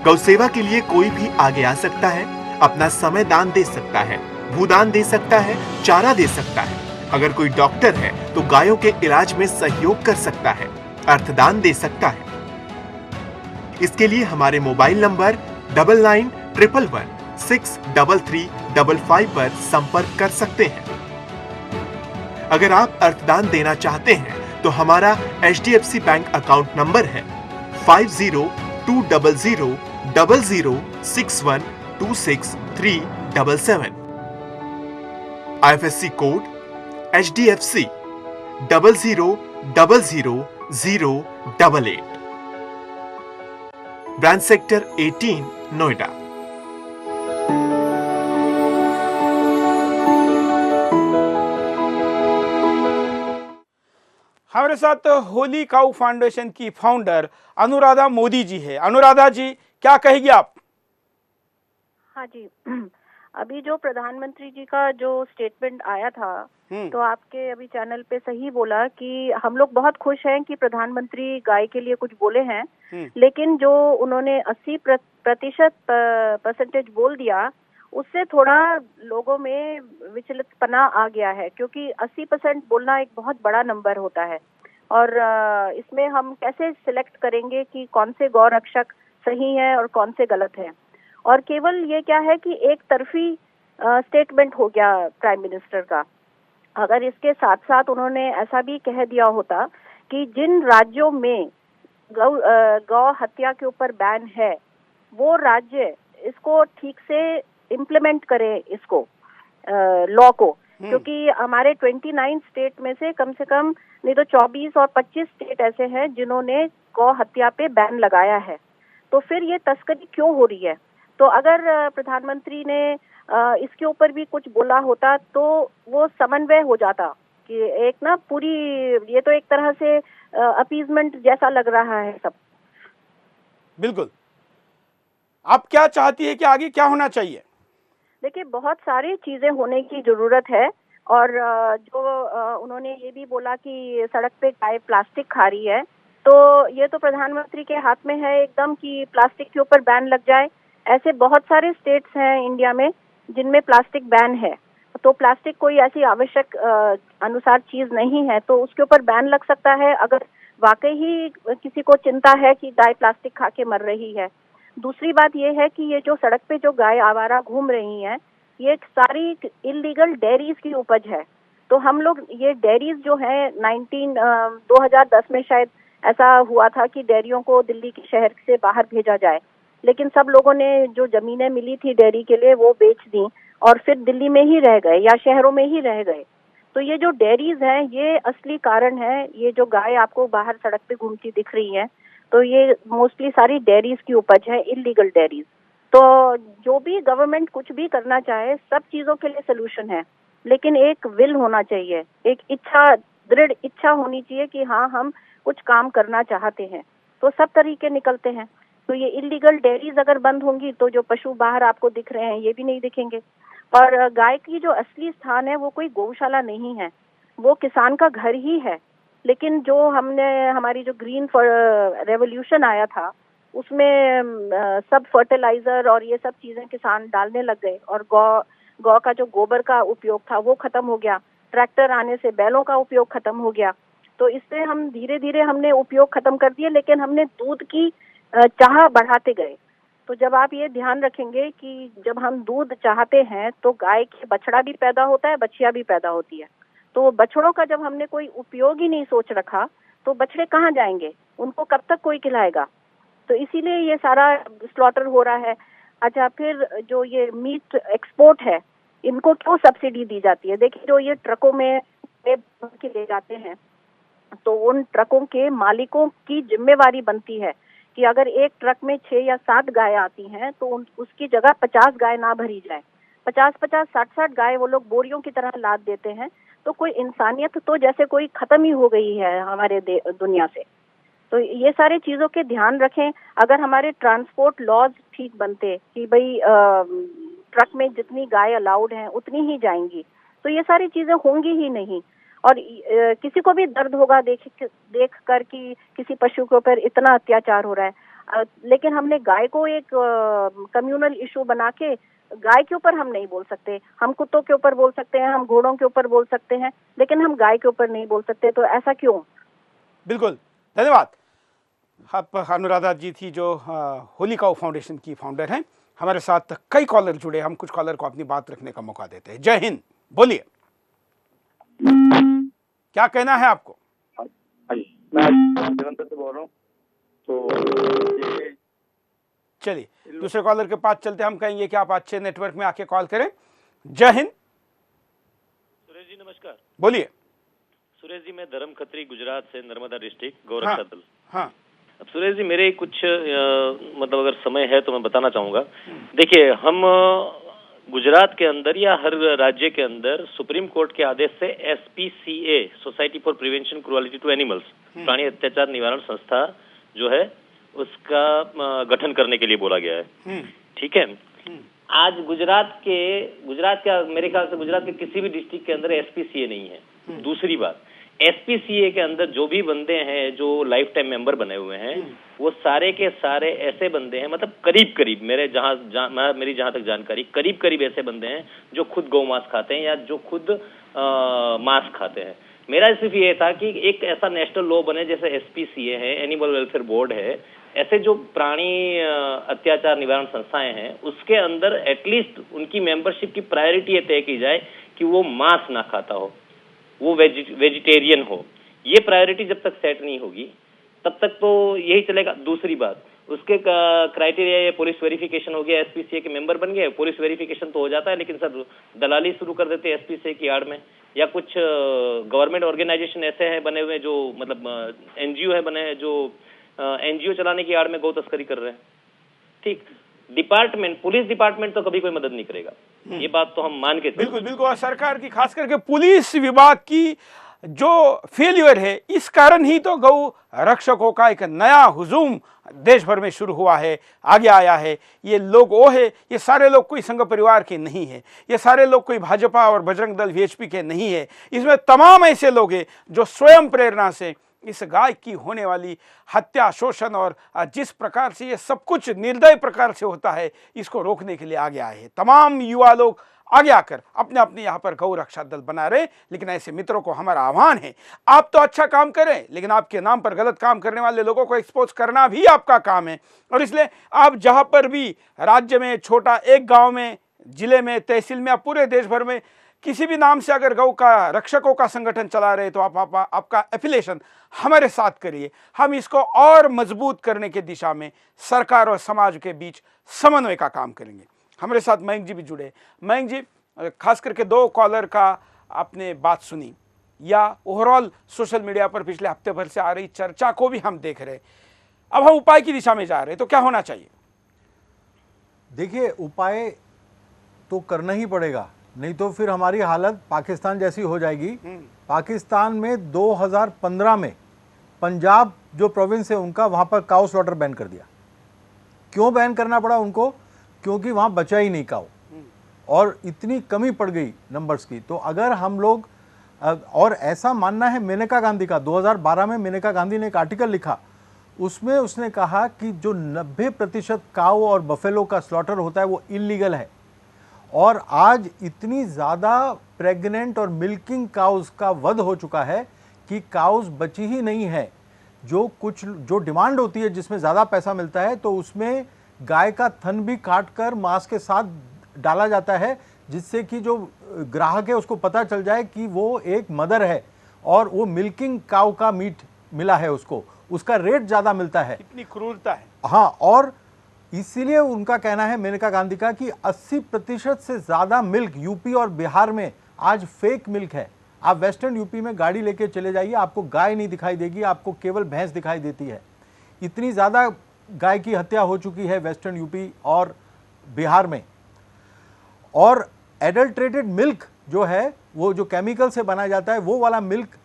गौसेवा के लिए कोई भी आगे आ सकता है, अपना समय दान दे सकता है, भूदान दे सकता है, चारा दे सकता है। अगर कोई डॉक्टर है तो गायों के इलाज में सहयोग कर सकता है, अर्थदान दे सकता है। इसके लिए हमारे मोबाइल नंबर 9911163355 पर संपर्क कर सकते हैं। अगर आप अर्थदान देना चाहते हैं तो हमारा HDFC बैंक अकाउंट नंबर है 50200000612637. IFSC code HDFC 00000088. Branch sector 18 Noida. हमारे साथ होली काऊ फाउंडेशन की फाउंडर अनुराधा मोदी जी है। अनुराधा जी, क्या कहेगी आप? हाँ जी, अभी जो प्रधानमंत्री जी का जो स्टेटमेंट आया था, तो आपके अभी चैनल पे सही बोला कि हम लोग बहुत खुश हैं कि प्रधानमंत्री गाय के लिए कुछ बोले हैं, लेकिन जो उन्होंने 80% बोल दिया, उससे थोड़ा लोगों में विचलितपना आ गया है, क्योंकि 80% बोलना एक बहुत बड़ा नंबर होता है। और इसमें हम कैसे सिलेक्ट करेंगे कि कौन से गौ रक्षक सही हैं और कौन से गलत हैं। और केवल ये क्या है कि एक तरफी स्टेटमेंट हो गया प्राइम मिनिस्टर का। अगर इसके साथ साथ उन्होंने ऐसा भी कह दिया होता कि जिन राज्यों में गौ हत्या के ऊपर बैन है, वो राज्य इसको ठीक से इम्प्लीमेंट करें, इसको लॉ को, क्योंकि हमारे 29 स्टेट में से कम नहीं तो 24 और 25 स्टेट ऐसे हैं जिन्होंने गौ हत्या पे बैन लगाया है। तो फिर ये तस्करी क्यों हो रही है? तो अगर प्रधानमंत्री ने इसके ऊपर भी कुछ बोला होता तो वो समन्वय हो जाता कि एक ना पूरी, ये तो एक तरह से अपीजमेंट जैसा लग रहा है सब। बिल्कुल। आप क्या चाहती है कि आगे क्या होना चाहिए? देखिए, बहुत सारी चीजें होने की जरूरत है। और जो उन्होंने ये भी बोला कि सड़क पे गाय प्लास्टिक खा रही है, तो ये तो प्रधानमंत्री के हाथ में है एकदम कि प्लास्टिक के ऊपर बैन लग जाए। ऐसे बहुत सारे स्टेट्स हैं इंडिया में जिनमें प्लास्टिक बैन है। तो प्लास्टिक कोई ऐसी आवश्यक अनुसार चीज नहीं है, तो उसके ऊपर बैन लग सकता है अगर वाकई ही किसी को चिंता है कि गाय प्लास्टिक खा के मर रही है। दूसरी बात यह है कि ये जो सड़क पे जो गाय आवारा घूम रही हैं, ये सारी इलीगल डेयरीज की उपज है। तो हम लोग ये डेयरीज जो है 2010 में शायद ऐसा हुआ था कि डेयरियों को दिल्ली के शहर से बाहर भेजा जाए, लेकिन सब लोगों ने जो जमीनें मिली थी डेयरी के लिए वो बेच दी और फिर दिल्ली में ही रह गए या शहरों में ही रह गए। तो ये जो डेयरीज हैं, ये असली कारण है। ये जो गाय आपको बाहर सड़क पे घूमती दिख रही है, तो ये मोस्टली सारी डेयरीज की उपज है, इलीगल डेयरीज। तो जो भी गवर्नमेंट कुछ भी करना चाहे, सब चीजों के लिए सोल्यूशन है, लेकिन एक विल होना चाहिए, एक इच्छा, दृढ़ इच्छा होनी चाहिए कि हाँ, हम कुछ काम करना चाहते हैं, तो सब तरीके निकलते हैं। तो ये इलीगल डेयरीज अगर बंद होंगी तो जो पशु बाहर आपको दिख रहे हैं ये भी नहीं दिखेंगे। और गाय की जो असली स्थान है वो कोई गौशाला नहीं है, वो किसान का घर ही है। लेकिन जो हमारी जो ग्रीन रेवोल्यूशन आया था, उसमें सब फर्टिलाइजर और ये सब चीजें किसान डालने लग गए और गौ का जो गोबर का उपयोग था वो खत्म हो गया। ट्रैक्टर आने से बैलों का उपयोग खत्म हो गया। तो इससे हम धीरे धीरे हमने उपयोग खत्म कर दिए, लेकिन हमने दूध की चाह बढ़ाते गए। तो जब आप ये ध्यान रखेंगे कि जब हम दूध चाहते हैं तो गाय के बछड़ा भी पैदा होता है, बछिया भी पैदा होती है। तो बछड़ों का जब हमने कोई उपयोग ही नहीं सोच रखा तो बछड़े कहाँ जाएंगे, उनको कब तक कोई खिलाएगा? तो इसीलिए ये सारा स्लॉटर हो रहा है। अच्छा, फिर जो ये मीट एक्सपोर्ट है, इनको क्यों सब्सिडी दी जाती है? देखिए, जो ये ट्रकों में के ले जाते हैं, तो उन ट्रकों के मालिकों की जिम्मेवारी बनती है कि अगर एक ट्रक में 6 या 7 गाय आती हैं तो उसकी जगह 50 गाय ना भरी जाए। 50-50, 60-60 गाय वो लोग बोरियों की तरह लाद देते हैं। तो कोई इंसानियत तो जैसे कोई खत्म ही हो गई है हमारे दुनिया से। तो ये सारी चीजों के ध्यान रखें। अगर हमारे ट्रांसपोर्ट लॉज ठीक बनते कि भाई ट्रक में जितनी गाय अलाउड हैं उतनी ही जाएंगी, तो ये सारी चीजें होंगी ही नहीं। और किसी को भी दर्द होगा देख कर कि किसी पशु के ऊपर इतना अत्याचार हो रहा है। लेकिन हमने गाय को एक कम्युनल इशू बना के गाय के ऊपर हम नहीं बोल सकते। हम कुत्तों के ऊपर बोल सकते हैं, हम घोड़ों के ऊपर बोल सकते हैं, लेकिन हम गाय के ऊपर नहीं बोल सकते। तो ऐसा क्यों? बिल्कुल, धन्यवाद। आप अनुराधा जी थी जो होली काऊ फाउंडेशन की फाउंडर हैं। हमारे साथ कई कॉलर जुड़े, हम कुछ कॉलर को अपनी बात रखने का मौका देते हैं। जय हिंद, बोलिए, क्या कहना है आपको? मैं जलंधर से बोल रहा हूँ। तो ये चलिए दूसरे कॉलर के पास चलते, हम कहेंगे कि आप अच्छे नेटवर्क में आके कॉल करें। जय हिंद। सुरेश जी नमस्कार। बोलिए। सुरेश जी मैं धर्म खत्री गुजरात से, नर्मदा डिस्ट्रिक्ट, गौरक्षा दल। हाँ। अब सुरेश जी मेरे कुछ मतलब अगर समय है तो मैं बताना चाहूंगा। देखिए हम गुजरात के अंदर या हर राज्य के अंदर सुप्रीम कोर्ट के आदेश से SPCA society for prevention cruelty to animals, प्राणी अत्याचार निवारण संस्था जो है उसका गठन करने के लिए बोला गया है। ठीक है। आज गुजरात का मेरे ख्याल से गुजरात के किसी भी डिस्ट्रिक्ट के अंदर SPCA नहीं है। दूसरी बात, SPCA के अंदर जो भी बंदे हैं जो लाइफ टाइम मेंबर बने हुए हैं वो सारे के सारे ऐसे बंदे हैं, मतलब करीब मेरी जहां तक जानकारी करीब ऐसे बंदे हैं जो खुद गौ मांस खाते हैं या जो खुद मांस खाते हैं। मेरा सिर्फ ये था कि एक ऐसा नेशनल लॉ बने जैसे SPCA है, एनिमल वेलफेयर बोर्ड है, ऐसे जो प्राणी अत्याचार निवारण संस्थाएं हैं उसके अंदर एटलीस्ट उनकी मेंबरशिप की प्रायोरिटी ये तय की जाए कि वो मांस ना खाता हो, वो वेजिटेरियन हो। ये प्रायोरिटी जब तक सेट नहीं होगी तब तक तो यही चलेगा। दूसरी बात, उसके क्राइटेरिया ये पुलिस वेरिफिकेशन हो गया, SPCA के मेंबर बन गए, पुलिस वेरिफिकेशन तो हो जाता है, लेकिन सर दलाली शुरू कर देते हैं SPCA की आड़ में। या कुछ गवर्नमेंट ऑर्गेनाइजेशन ऐसे हैं बने हुए जो मतलब NGO है बने जो NGO चलाने की आड़ में गौ तस्करी कर रहे हैं। ठीक, पुलिस डिपार्टमेंट तो कभी कोई मदद नहीं करेगा, ये बात तो हम मान के चलते। बिल्कुल। और सरकार की, खास करके पुलिस विभाग की जो फेलियर है, इस कारण ही तो गौ रक्षकों का एक नया हुजूम देश भर में शुरू हुआ है, आगे आया है। ये लोग वो है, ये सारे लोग कोई संघ परिवार के नहीं है, ये सारे लोग कोई भाजपा और बजरंग दल VHP के नहीं है। इसमें तमाम ऐसे लोग हैं जो स्वयं प्रेरणा से इस गाय की होने वाली हत्या, शोषण और जिस प्रकार से ये सब कुछ निर्दय प्रकार से होता है, इसको रोकने के लिए आगे आए हैं। तमाम युवा लोग आगे आकर अपने अपने यहाँ पर गौ रक्षा दल बना रहे। लेकिन ऐसे मित्रों को हमारा आह्वान है, आप तो अच्छा काम करें, लेकिन आपके नाम पर गलत काम करने वाले लोगों को एक्सपोज करना भी आपका काम है। और इसलिए आप जहाँ पर भी राज्य में, छोटा एक गाँव में, जिले में, तहसील में, पूरे देश भर में किसी भी नाम से अगर गौ का रक्षकों का संगठन चला रहे तो आपका एफिलिएशन हमारे साथ करिए। हम इसको और मजबूत करने की दिशा में सरकार और समाज के बीच समन्वय का काम करेंगे। हमारे साथ मयंक जी भी जुड़े। मयंक जी, खास करके 2 कॉलर का आपने बात सुनी, या ओवरऑल सोशल मीडिया पर पिछले हफ्ते भर से आ रही चर्चा को भी हम देख रहे। अब हम उपाय की दिशा में जा रहे, तो क्या होना चाहिए? देखिए, उपाय तो करना ही पड़ेगा, नहीं तो फिर हमारी हालत पाकिस्तान जैसी हो जाएगी। पाकिस्तान में 2015 में पंजाब जो प्रोविंस है उनका, वहाँ पर काऊ स्लॉटर बैन कर दिया। क्यों बैन करना पड़ा उनको? क्योंकि वहाँ बचा ही नहीं काऊ, और इतनी कमी पड़ गई नंबर्स की। तो अगर हम लोग, और ऐसा मानना है मेनका गांधी का, 2012 में मेनका गांधी ने एक आर्टिकल लिखा, उसमें उसने कहा कि जो 90% काऊ और बफेलो का स्लॉटर होता है वो इलीगल है। और आज इतनी ज़्यादा प्रेग्नेंट और मिल्किंग काउज का वध हो चुका है कि काउज बची ही नहीं है। जो डिमांड होती है जिसमें ज़्यादा पैसा मिलता है, तो उसमें गाय का थन भी काट कर मांस के साथ डाला जाता है, जिससे कि जो ग्राहक है उसको पता चल जाए कि वो एक मदर है और वो मिल्किंग काउ का मीट मिला है उसको, उसका रेट ज़्यादा मिलता है। इतनी क्रूरता है। हाँ, और इसीलिए उनका कहना है मेनका गांधी का कि 80% से ज़्यादा मिल्क यूपी और बिहार में आज फेक मिल्क है। आप वेस्टर्न यूपी में गाड़ी लेके चले जाइए, आपको गाय नहीं दिखाई देगी, आपको केवल भैंस दिखाई देती है। इतनी ज़्यादा गाय की हत्या हो चुकी है वेस्टर्न यूपी और बिहार में। और एडल्ट्रेटेड मिल्क जो है, वो जो केमिकल से बनाया जाता है, वो वाला मिल्क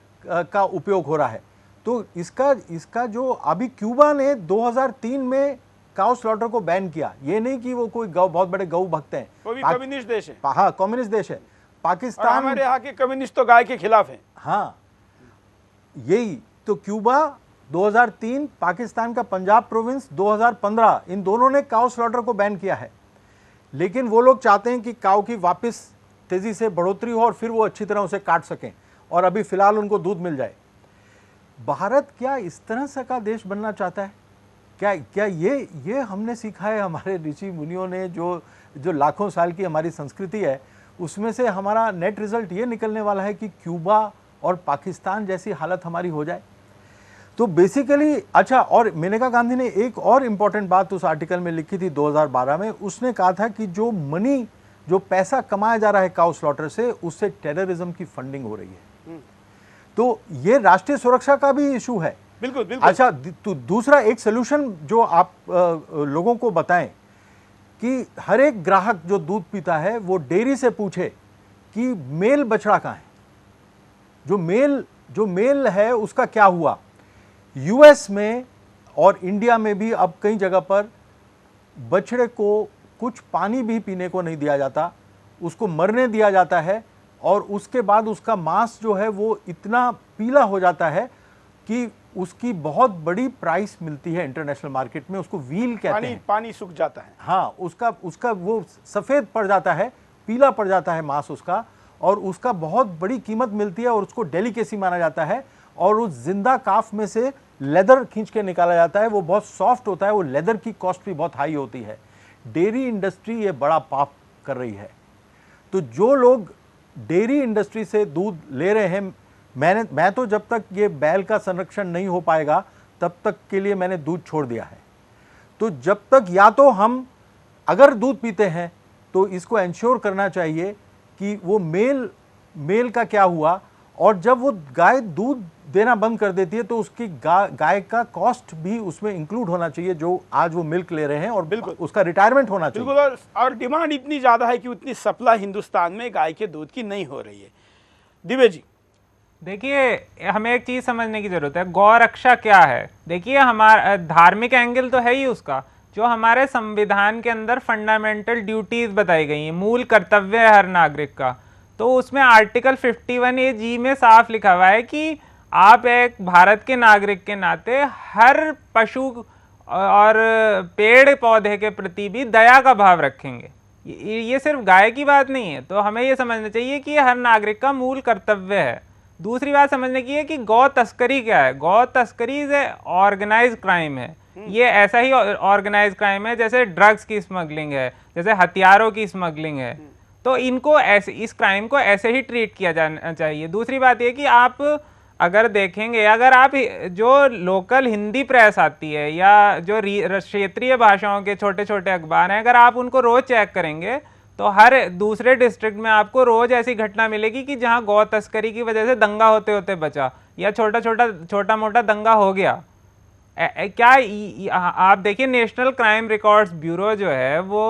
का उपयोग हो रहा है। तो इसका जो अभी क्यूबा ने 2003 में काउ स्लॉटर को बैन किया, ये नहीं कि वो कोई बहुत बड़े गौ भक्त हैं, वो भी कम्युनिस्ट देश है। हाँ, कम्युनिस्ट देश है पाकिस्तान। हमारे यहाँ के कम्युनिस्ट तो गाय के खिलाफ हैं। हाँ, यही तो क्यूबा 2003, पाकिस्तान का पंजाब प्रोविंस 2015, इन दोनों ने काउ स्लॉटर को बैन किया है। लेकिन वो लोग चाहते हैं कि काउ की वापस तेजी से बढ़ोतरी हो और फिर वो अच्छी तरह उसे काट सकें, और अभी फिलहाल उनको दूध मिल जाए। भारत क्या इस तरह से का देश बनना चाहता है? क्या ये हमने सीखा है हमारे ऋषि मुनियों ने, जो लाखों साल की हमारी संस्कृति है, उसमें से हमारा नेट रिजल्ट ये निकलने वाला है कि क्यूबा और पाकिस्तान जैसी हालत हमारी हो जाए? तो बेसिकली अच्छा, और मेनका गांधी ने एक और इम्पॉर्टेंट बात उस आर्टिकल में लिखी थी 2012 में। उसने कहा था कि जो पैसा कमाया जा रहा है काउ स्लॉटर से, उससे टेररिज्म की फंडिंग हो रही है। तो ये राष्ट्रीय सुरक्षा का भी इशू है। बिल्कुल बिल्कुल। अच्छा, तो दूसरा एक सोल्यूशन जो आप लोगों को बताएं कि हर एक ग्राहक जो दूध पीता है वो डेयरी से पूछे कि मेल बछड़ा कहाँ है, जो मेल है उसका क्या हुआ। यूएस में और इंडिया में भी अब कई जगह पर बछड़े को कुछ पानी भी पीने को नहीं दिया जाता, उसको मरने दिया जाता है, और उसके बाद उसका मांस जो है वो इतना पीला हो जाता है कि उसकी बहुत बड़ी प्राइस मिलती है इंटरनेशनल मार्केट में। उसको व्हील कहते हैं। पानी सूख जाता है। हाँ, उसका वो सफ़ेद पड़ जाता है, पीला पड़ जाता है मांस उसका, और उसका बहुत बड़ी कीमत मिलती है, और उसको डेलिकेसी माना जाता है। और उस जिंदा काफ में से लेदर खींच के निकाला जाता है, वो बहुत सॉफ्ट होता है, वो लेदर की कॉस्ट भी बहुत हाई होती है। डेयरी इंडस्ट्री ये बड़ा पाप कर रही है। तो जो लोग डेयरी इंडस्ट्री से दूध ले रहे हैं, मैं तो जब तक ये बैल का संरक्षण नहीं हो पाएगा तब तक के लिए मैंने दूध छोड़ दिया है। तो जब तक, या तो हम अगर दूध पीते हैं तो इसको एंश्योर करना चाहिए कि वो मेल का क्या हुआ, और जब वो गाय दूध देना बंद कर देती है तो उसकी गाय का कॉस्ट भी उसमें इंक्लूड होना चाहिए, जो आज वो मिल्क ले रहे हैं, और बिल्कुल उसका रिटायरमेंट होना चाहिए। बिल्कुल। और डिमांड इतनी ज़्यादा है कि उतनी सप्लाई हिंदुस्तान में गाय के दूध की नहीं हो रही है। दिव्य जी, देखिए, हमें एक चीज़ समझने की ज़रूरत है, गौ रक्षा क्या है। देखिए, हमारा धार्मिक एंगल तो है ही उसका, जो हमारे संविधान के अंदर फंडामेंटल ड्यूटीज़ बताई गई हैं, मूल कर्तव्य है हर नागरिक का। तो उसमें आर्टिकल 51A(g) में साफ लिखा हुआ है कि आप एक भारत के नागरिक के नाते हर पशु और पेड़ पौधे के प्रति भी दया का भाव रखेंगे। ये सिर्फ गाय की बात नहीं है। तो हमें ये समझना चाहिए कि ये हर नागरिक का मूल कर्तव्य है। दूसरी बात समझने की है कि गौ तस्करी क्या है। गौ तस्करी ऑर्गेनाइज क्राइम है। ये ऐसा ही ऑर्गेनाइज क्राइम है जैसे ड्रग्स की स्मगलिंग है, जैसे हथियारों की स्मगलिंग है। तो इनको ऐसे, इस क्राइम को ऐसे ही ट्रीट किया जाना चाहिए। दूसरी बात ये कि आप अगर देखेंगे, अगर आप जो लोकल हिंदी प्रेस आती है या जो क्षेत्रीय भाषाओं के छोटे छोटे अखबार हैं, अगर आप उनको रोज चेक करेंगे तो हर दूसरे डिस्ट्रिक्ट में आपको रोज ऐसी घटना मिलेगी कि जहां गौ तस्करी की वजह से दंगा होते होते बचा, या छोटा मोटा दंगा हो गया। आप देखिए, नेशनल क्राइम रिकॉर्ड्स ब्यूरो जो है वो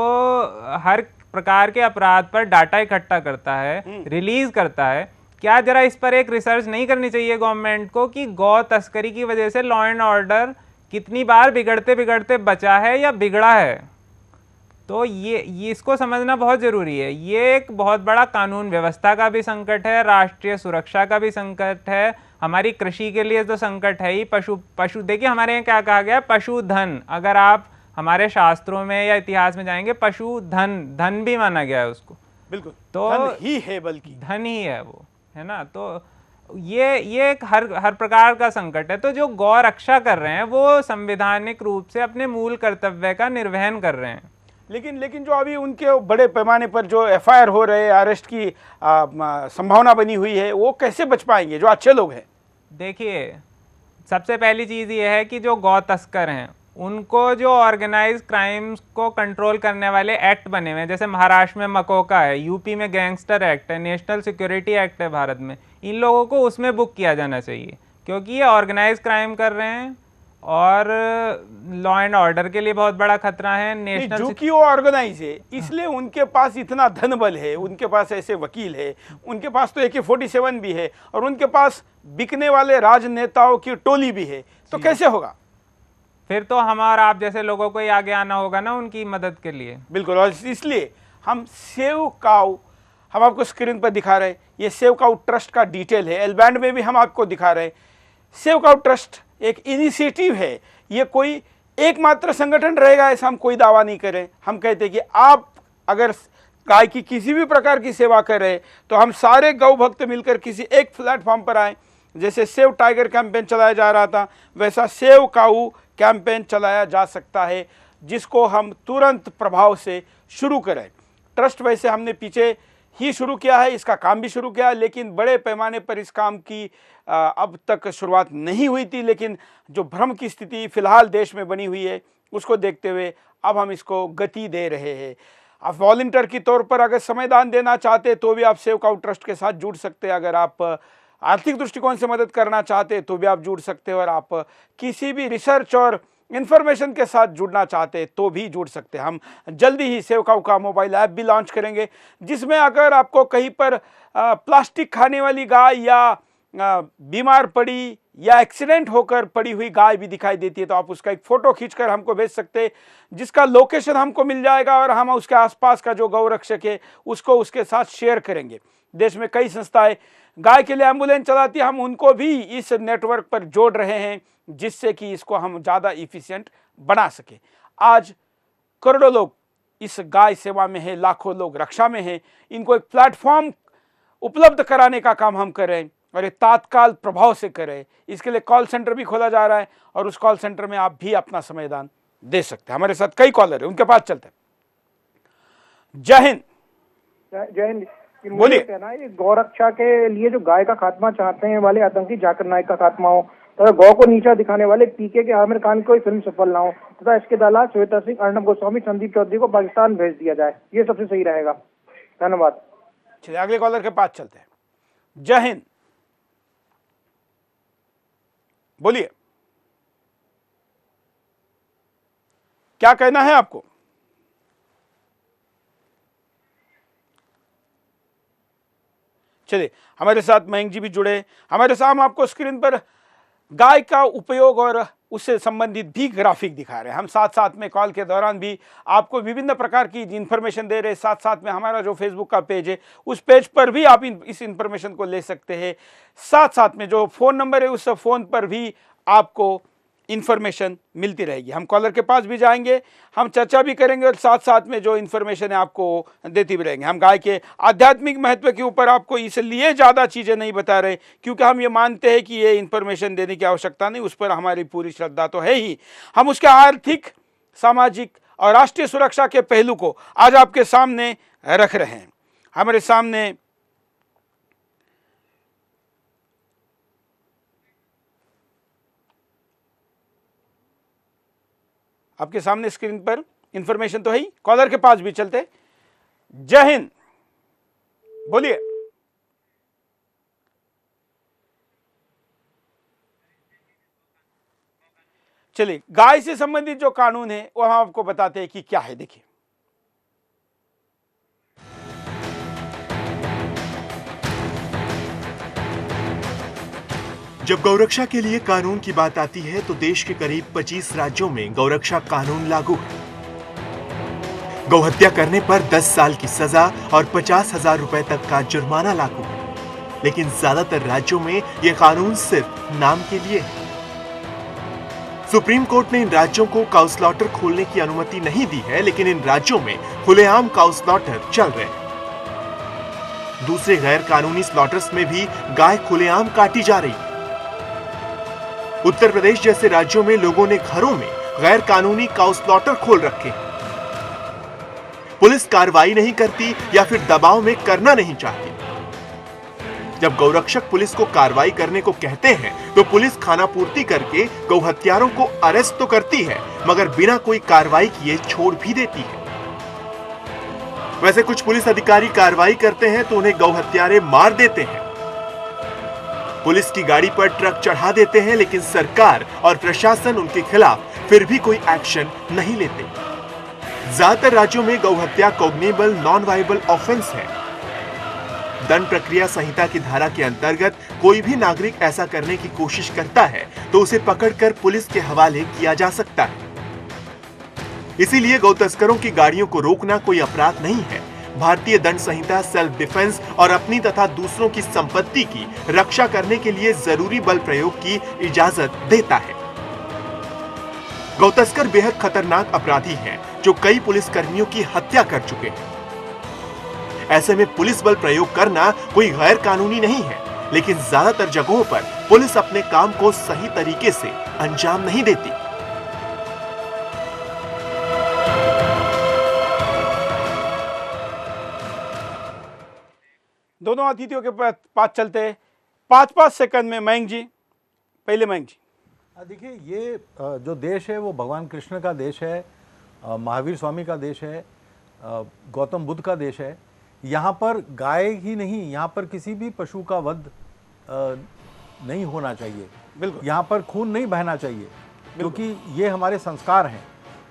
हर प्रकार के अपराध पर डाटा इकट्ठा करता है, रिलीज करता है। क्या जरा इस पर एक रिसर्च नहीं करनी चाहिए गवर्नमेंट को कि गौ तस्करी की वजह से लॉ एंड ऑर्डर कितनी बार बिगड़ते बिगड़ते बचा है या बिगड़ा है? तो ये इसको समझना बहुत जरूरी है। ये एक बहुत बड़ा कानून व्यवस्था का भी संकट है, राष्ट्रीय सुरक्षा का भी संकट है, हमारी कृषि के लिए तो संकट है ही। पशु देखिए, हमारे यहाँ क्या कहा गया, पशुधन। अगर आप हमारे शास्त्रों में या इतिहास में जाएंगे, पशुधन भी माना गया है उसको। बिल्कुल, तो धन ही है, बल्कि धन ही है वो, है ना। तो ये एक हर प्रकार का संकट है। तो जो गौ रक्षा कर रहे हैं वो संवैधानिक रूप से अपने मूल कर्तव्य का निर्वहन कर रहे हैं। लेकिन जो अभी उनके बड़े पैमाने पर जो एफआईआर हो रहे हैं, अरेस्ट की संभावना बनी हुई है, वो कैसे बच पाएंगे जो अच्छे लोग हैं? देखिए, सबसे पहली चीज़ ये है कि जो गौ तस्कर हैं उनको जो ऑर्गेनाइज क्राइम्स को कंट्रोल करने वाले एक्ट बने हुए हैं, जैसे महाराष्ट्र में मकोका है, यूपी में गैंगस्टर एक्ट है, नेशनल सिक्योरिटी एक्ट है भारत में, इन लोगों को उसमें बुक किया जाना चाहिए, क्योंकि ये ऑर्गेनाइज क्राइम कर रहे हैं और लॉ एंड ऑर्डर के लिए बहुत बड़ा खतरा है। नेशनल जो कि वो ऑर्गेनाइज है, इसलिए उनके पास इतना धन बल है, उनके पास ऐसे वकील है, उनके पास तो AK-47 भी है, और उनके पास बिकने वाले राजनेताओं की टोली भी है। तो कैसे होगा? फिर तो हमारा आप जैसे लोगों को ही आगे आना होगा ना उनकी मदद के लिए। बिल्कुल, और इसलिए हम सेव काउ, हम आपको स्क्रीन पर दिखा रहे हैं, ये सेव काउ ट्रस्ट का डिटेल है। एल बैंड में भी हम आपको दिखा रहे हैं। सेव काउ ट्रस्ट एक इनिशिएटिव है, ये कोई एकमात्र संगठन रहेगा ऐसा हम कोई दावा नहीं करें। हम कहते हैं कि आप अगर गाय की किसी भी प्रकार की सेवा कर रहे हैं तो हम सारे गौ भक्त मिलकर किसी एक प्लेटफॉर्म पर आए। जैसे सेव टाइगर कैंपेन चलाया जा रहा था, वैसा सेव काऊ कैंपेन चलाया जा सकता है, जिसको हम तुरंत प्रभाव से शुरू करें। ट्रस्ट वैसे हमने पीछे ही शुरू किया है, इसका काम भी शुरू किया है, लेकिन बड़े पैमाने पर इस काम की अब तक शुरुआत नहीं हुई थी, लेकिन जो भ्रम की स्थिति फिलहाल देश में बनी हुई है उसको देखते हुए अब हम इसको गति दे रहे हैं। आप वॉलंटियर के तौर पर अगर समयदान देना चाहते तो भी आप सेव काउ ट्रस्ट के साथ जुड़ सकते हैं। अगर आप आर्थिक दृष्टिकोण से मदद करना चाहते तो भी आप जुड़ सकते हैं, और आप किसी भी रिसर्च और इन्फॉर्मेशन के साथ जुड़ना चाहते तो भी जुड़ सकते हैं। हम जल्दी ही सेव काउ का मोबाइल ऐप भी लॉन्च करेंगे, जिसमें अगर आपको कहीं पर प्लास्टिक खाने वाली गाय या बीमार पड़ी या एक्सीडेंट होकर पड़ी हुई गाय भी दिखाई देती है तो आप उसका एक फ़ोटो खींचकर हमको भेज सकते हैं, जिसका लोकेशन हमको मिल जाएगा और हम उसके आसपास का जो गौ रक्षक है उसको उसके साथ शेयर करेंगे। देश में कई संस्थाएं गाय के लिए एम्बुलेंस चलाती है, हम उनको भी इस नेटवर्क पर जोड़ रहे हैं, जिससे कि इसको हम ज़्यादा इफिशिएंट बना सके। आज करोड़ों लोग इस गाय सेवा में है, लाखों लोग रक्षा में हैं, इनको एक प्लेटफॉर्म उपलब्ध कराने का काम हम कर रहे हैं और ये तात्काल प्रभाव से करें। इसके लिए कॉल सेंटर भी खोला जा रहा है और उस कॉल सेंटर में आप भी अपना समयदान दे सकते हैं। हमारे साथ कई कॉलर है, उनके पास चलते हैं। जय हिंद। जय हिंद। बोलिए। कहना है गौरक्षा के लिए जो गाय का खात्मा चाहते हैं वाले आतंकी जाकिर नाइक का खात्मा हो, तथा गौ को नीचा दिखाने वाले पीके के आमिर खान की कोई फिल्म सफल ना हो, तथा इसके दलाल श्वेता सिंह, अर्नब गोस्वामी, संदीप चौधरी को पाकिस्तान भेज दिया जाए, ये सबसे सही रहेगा। धन्यवाद। चलिए अगले कॉलर के पास चलते हैं। जय हिंद। बोलिए, क्या कहना है आपको? चलिए हमारे साथ मयंक जी भी जुड़े हमारे साथ। हम आपको स्क्रीन पर गाय का उपयोग और उससे संबंधित भी ग्राफिक दिखा रहे हैं। हम साथ साथ में कॉल के दौरान भी आपको विभिन्न प्रकार की इंफॉर्मेशन दे रहे हैं। साथ साथ में हमारा जो फेसबुक का पेज है उस पेज पर भी आप इस इंफॉर्मेशन को ले सकते हैं। साथ साथ में जो फ़ोन नंबर है उस फ़ोन पर भी आपको इन्फॉर्मेशन मिलती रहेगी। हम कॉलर के पास भी जाएंगे, हम चर्चा भी करेंगे और साथ साथ में जो इन्फॉर्मेशन है आपको देती भी रहेंगे। हम गाय के आध्यात्मिक महत्व के ऊपर आपको इसलिए ज़्यादा चीज़ें नहीं बता रहे क्योंकि हम ये मानते हैं कि ये इन्फॉर्मेशन देने की आवश्यकता नहीं, उस पर हमारी पूरी श्रद्धा तो है ही। हम उसके आर्थिक, सामाजिक और राष्ट्रीय सुरक्षा के पहलू को आज आपके सामने रख रहे हैं। हमारे सामने आपके सामने स्क्रीन पर इंफॉर्मेशन तो है ही। कॉलर के पास भी चलते। जय हिंद। बोलिए। चलिए गाय से संबंधित जो कानून है वो हम आपको बताते हैं कि क्या है। देखिए, जब गौरक्षा के लिए कानून की बात आती है तो देश के करीब 25 राज्यों में गौरक्षा कानून लागू है। गौहत्या करने पर 10 साल की सजा और 50,000 रुपए तक का जुर्माना लागू है, लेकिन ज्यादातर राज्यों में यह कानून सिर्फ नाम के लिए है। सुप्रीम कोर्ट ने इन राज्यों को काउ स्लॉटर खोलने की अनुमति नहीं दी है, लेकिन इन राज्यों में खुलेआम काउ स्लॉटर चल रहे हैं। दूसरे गैर कानूनी स्लॉटर्स में भी गाय खुलेआम काटी जा रही है। उत्तर प्रदेश जैसे राज्यों में लोगों ने घरों में गैर कानूनी काउ स्लॉटर खोल रखे हैं। पुलिस कार्रवाई नहीं करती या फिर दबाव में करना नहीं चाहती। जब गौरक्षक पुलिस को कार्रवाई करने को कहते हैं तो पुलिस खानापूर्ति करके गौहत्यारों को अरेस्ट तो करती है, मगर बिना कोई कार्रवाई किए छोड़ भी देती है। वैसे कुछ पुलिस अधिकारी कार्रवाई करते हैं तो उन्हें गौहत्यारे मार देते हैं, पुलिस की गाड़ी पर ट्रक चढ़ा देते हैं, लेकिन सरकार और प्रशासन उनके खिलाफ फिर भी कोई एक्शन नहीं लेते। ज्यादातर राज्यों में गौहत्या कॉग्निबल नॉन वाइबल ऑफेंस है। दंड प्रक्रिया संहिता की धारा के अंतर्गत कोई भी नागरिक ऐसा करने की कोशिश करता है तो उसे पकड़कर पुलिस के हवाले किया जा सकता है। इसीलिए गौ तस्करों की गाड़ियों को रोकना कोई अपराध नहीं है। भारतीय दंड संहिता सेल्फ डिफेंस और अपनी तथा दूसरों की संपत्ति की रक्षा करने के लिए जरूरी बल प्रयोग की इजाजत देता है। गौ तस्कर बेहद खतरनाक अपराधी हैं, जो कई पुलिसकर्मियों की हत्या कर चुके हैं। ऐसे में पुलिस बल प्रयोग करना कोई गैर कानूनी नहीं है, लेकिन ज्यादातर जगहों पर पुलिस अपने काम को सही तरीके से अंजाम नहीं देती। दोनों अतिथियों के पास चलते। 5-5 सेकंड में मयंक जी, पहले मयंक जी। देखिए, ये जो देश है वो भगवान कृष्ण का देश है, महावीर स्वामी का देश है, गौतम बुद्ध का देश है। यहाँ पर गाय ही नहीं, यहाँ पर किसी भी पशु का वध नहीं होना चाहिए। बिल्कुल, यहाँ पर खून नहीं बहना चाहिए, क्योंकि ये हमारे संस्कार हैं।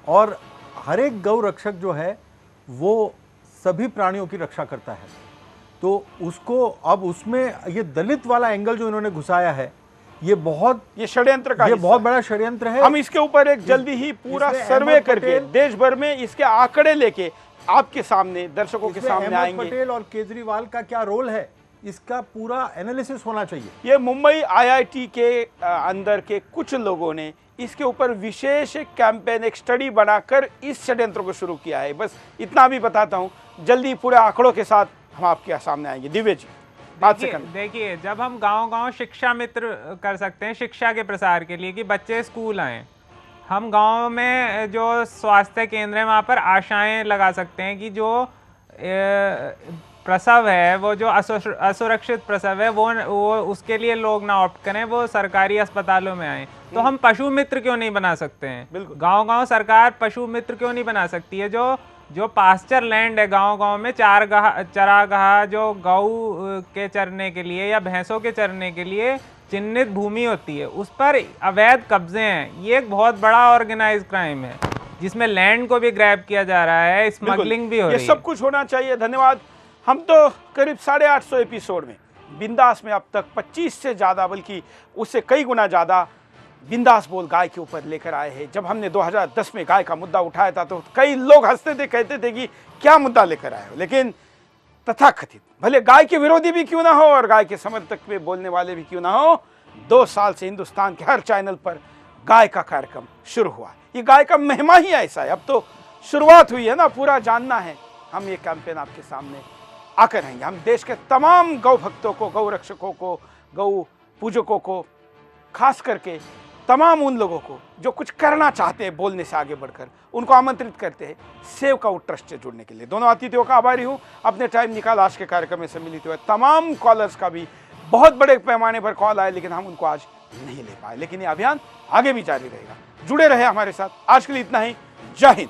और हर एक गौ रक्षक जो है वो सभी प्राणियों की रक्षा करता है। तो उसको अब उसमें ये दलित वाला एंगल जो इन्होंने घुसाया है, ये षड्यंत्र का बहुत बड़ा षड्यंत्र है। हम इसके ऊपर एक जल्दी ही पूरा सर्वे करके देश भर में इसके आंकड़े लेके आपके सामने, दर्शकों के सामने आएंगे। पटेल और केजरीवाल का क्या रोल है, इसका पूरा एनालिसिस होना चाहिए। ये मुंबई IIT के अंदर के कुछ लोगों ने इसके ऊपर विशेष कैंपेन, एक स्टडी बनाकर इस षड्यंत्र को शुरू किया है। बस इतना भी बताता हूं, जल्दी पूरे आंकड़ों के साथ हम आपके सामने आएंगे। दिव्य जी, 5 सेकंड। देखिए, जब हम गांव-गांव शिक्षा मित्र कर सकते हैं शिक्षा के प्रसार के लिए कि बच्चे स्कूल आएँ, हम गांव में जो स्वास्थ्य केंद्र है वहाँ पर आशाएं लगा सकते हैं कि जो प्रसव है, वो जो असुरक्षित प्रसव है, वो उसके लिए लोग ना ऑप्ट करें, वो सरकारी अस्पतालों में आए। तो हम पशु मित्र क्यों नहीं बना सकते हैं? गांव-गांव सरकार पशु मित्र क्यों नहीं बना सकती है? जो पास्चर लैंड है गांव-गांव में, चरागाह जो गऊ के चरने के लिए या भैंसों के चरने के लिए चिन्हित भूमि होती है, उस पर अवैध कब्जे हैं। ये एक बहुत बड़ा ऑर्गेनाइज क्राइम है जिसमें लैंड को भी ग्रैब किया जा रहा है, स्मगलिंग भी हो रही है। ये सब कुछ होना चाहिए। धन्यवाद। हम तो करीब 850 एपिसोड में बिंदास में अब तक 25 से ज़्यादा, बल्कि उससे कई गुना ज़्यादा बिंदास बोल गाय के ऊपर लेकर आए हैं। जब हमने 2010 में गाय का मुद्दा उठाया था तो कई लोग हंसते थे, कहते थे कि क्या मुद्दा लेकर आए हो। लेकिन तथाकथित भले गाय के विरोधी भी क्यों ना हो और गाय के समर्थक में बोलने वाले भी क्यों ना हो, 2 साल से हिंदुस्तान के हर चैनल पर गाय का कार्यक्रम शुरू हुआ। ये गाय का महिमा ही ऐसा है। अब तो शुरुआत हुई है ना, पूरा जानना है। हम ये कैंपेन आपके सामने आकर रहेंगे। हम देश के तमाम गौ भक्तों को, गौ रक्षकों को, गौ पूजकों को, खास करके तमाम उन लोगों को जो कुछ करना चाहते हैं बोलने से आगे बढ़कर, उनको आमंत्रित करते हैं सेव काउ ट्रस्ट से जुड़ने के लिए। दोनों अतिथियों का आभारी हूँ, अपने टाइम निकाल आज के कार्यक्रम में सम्मिलित हुए। तमाम कॉलर्स का भी बहुत बड़े पैमाने पर कॉल आए, लेकिन हम उनको आज नहीं ले पाए। लेकिन ये अभियान आगे भी जारी रहेगा। जुड़े रहे हमारे साथ। आज के लिए इतना ही। जय हिंद।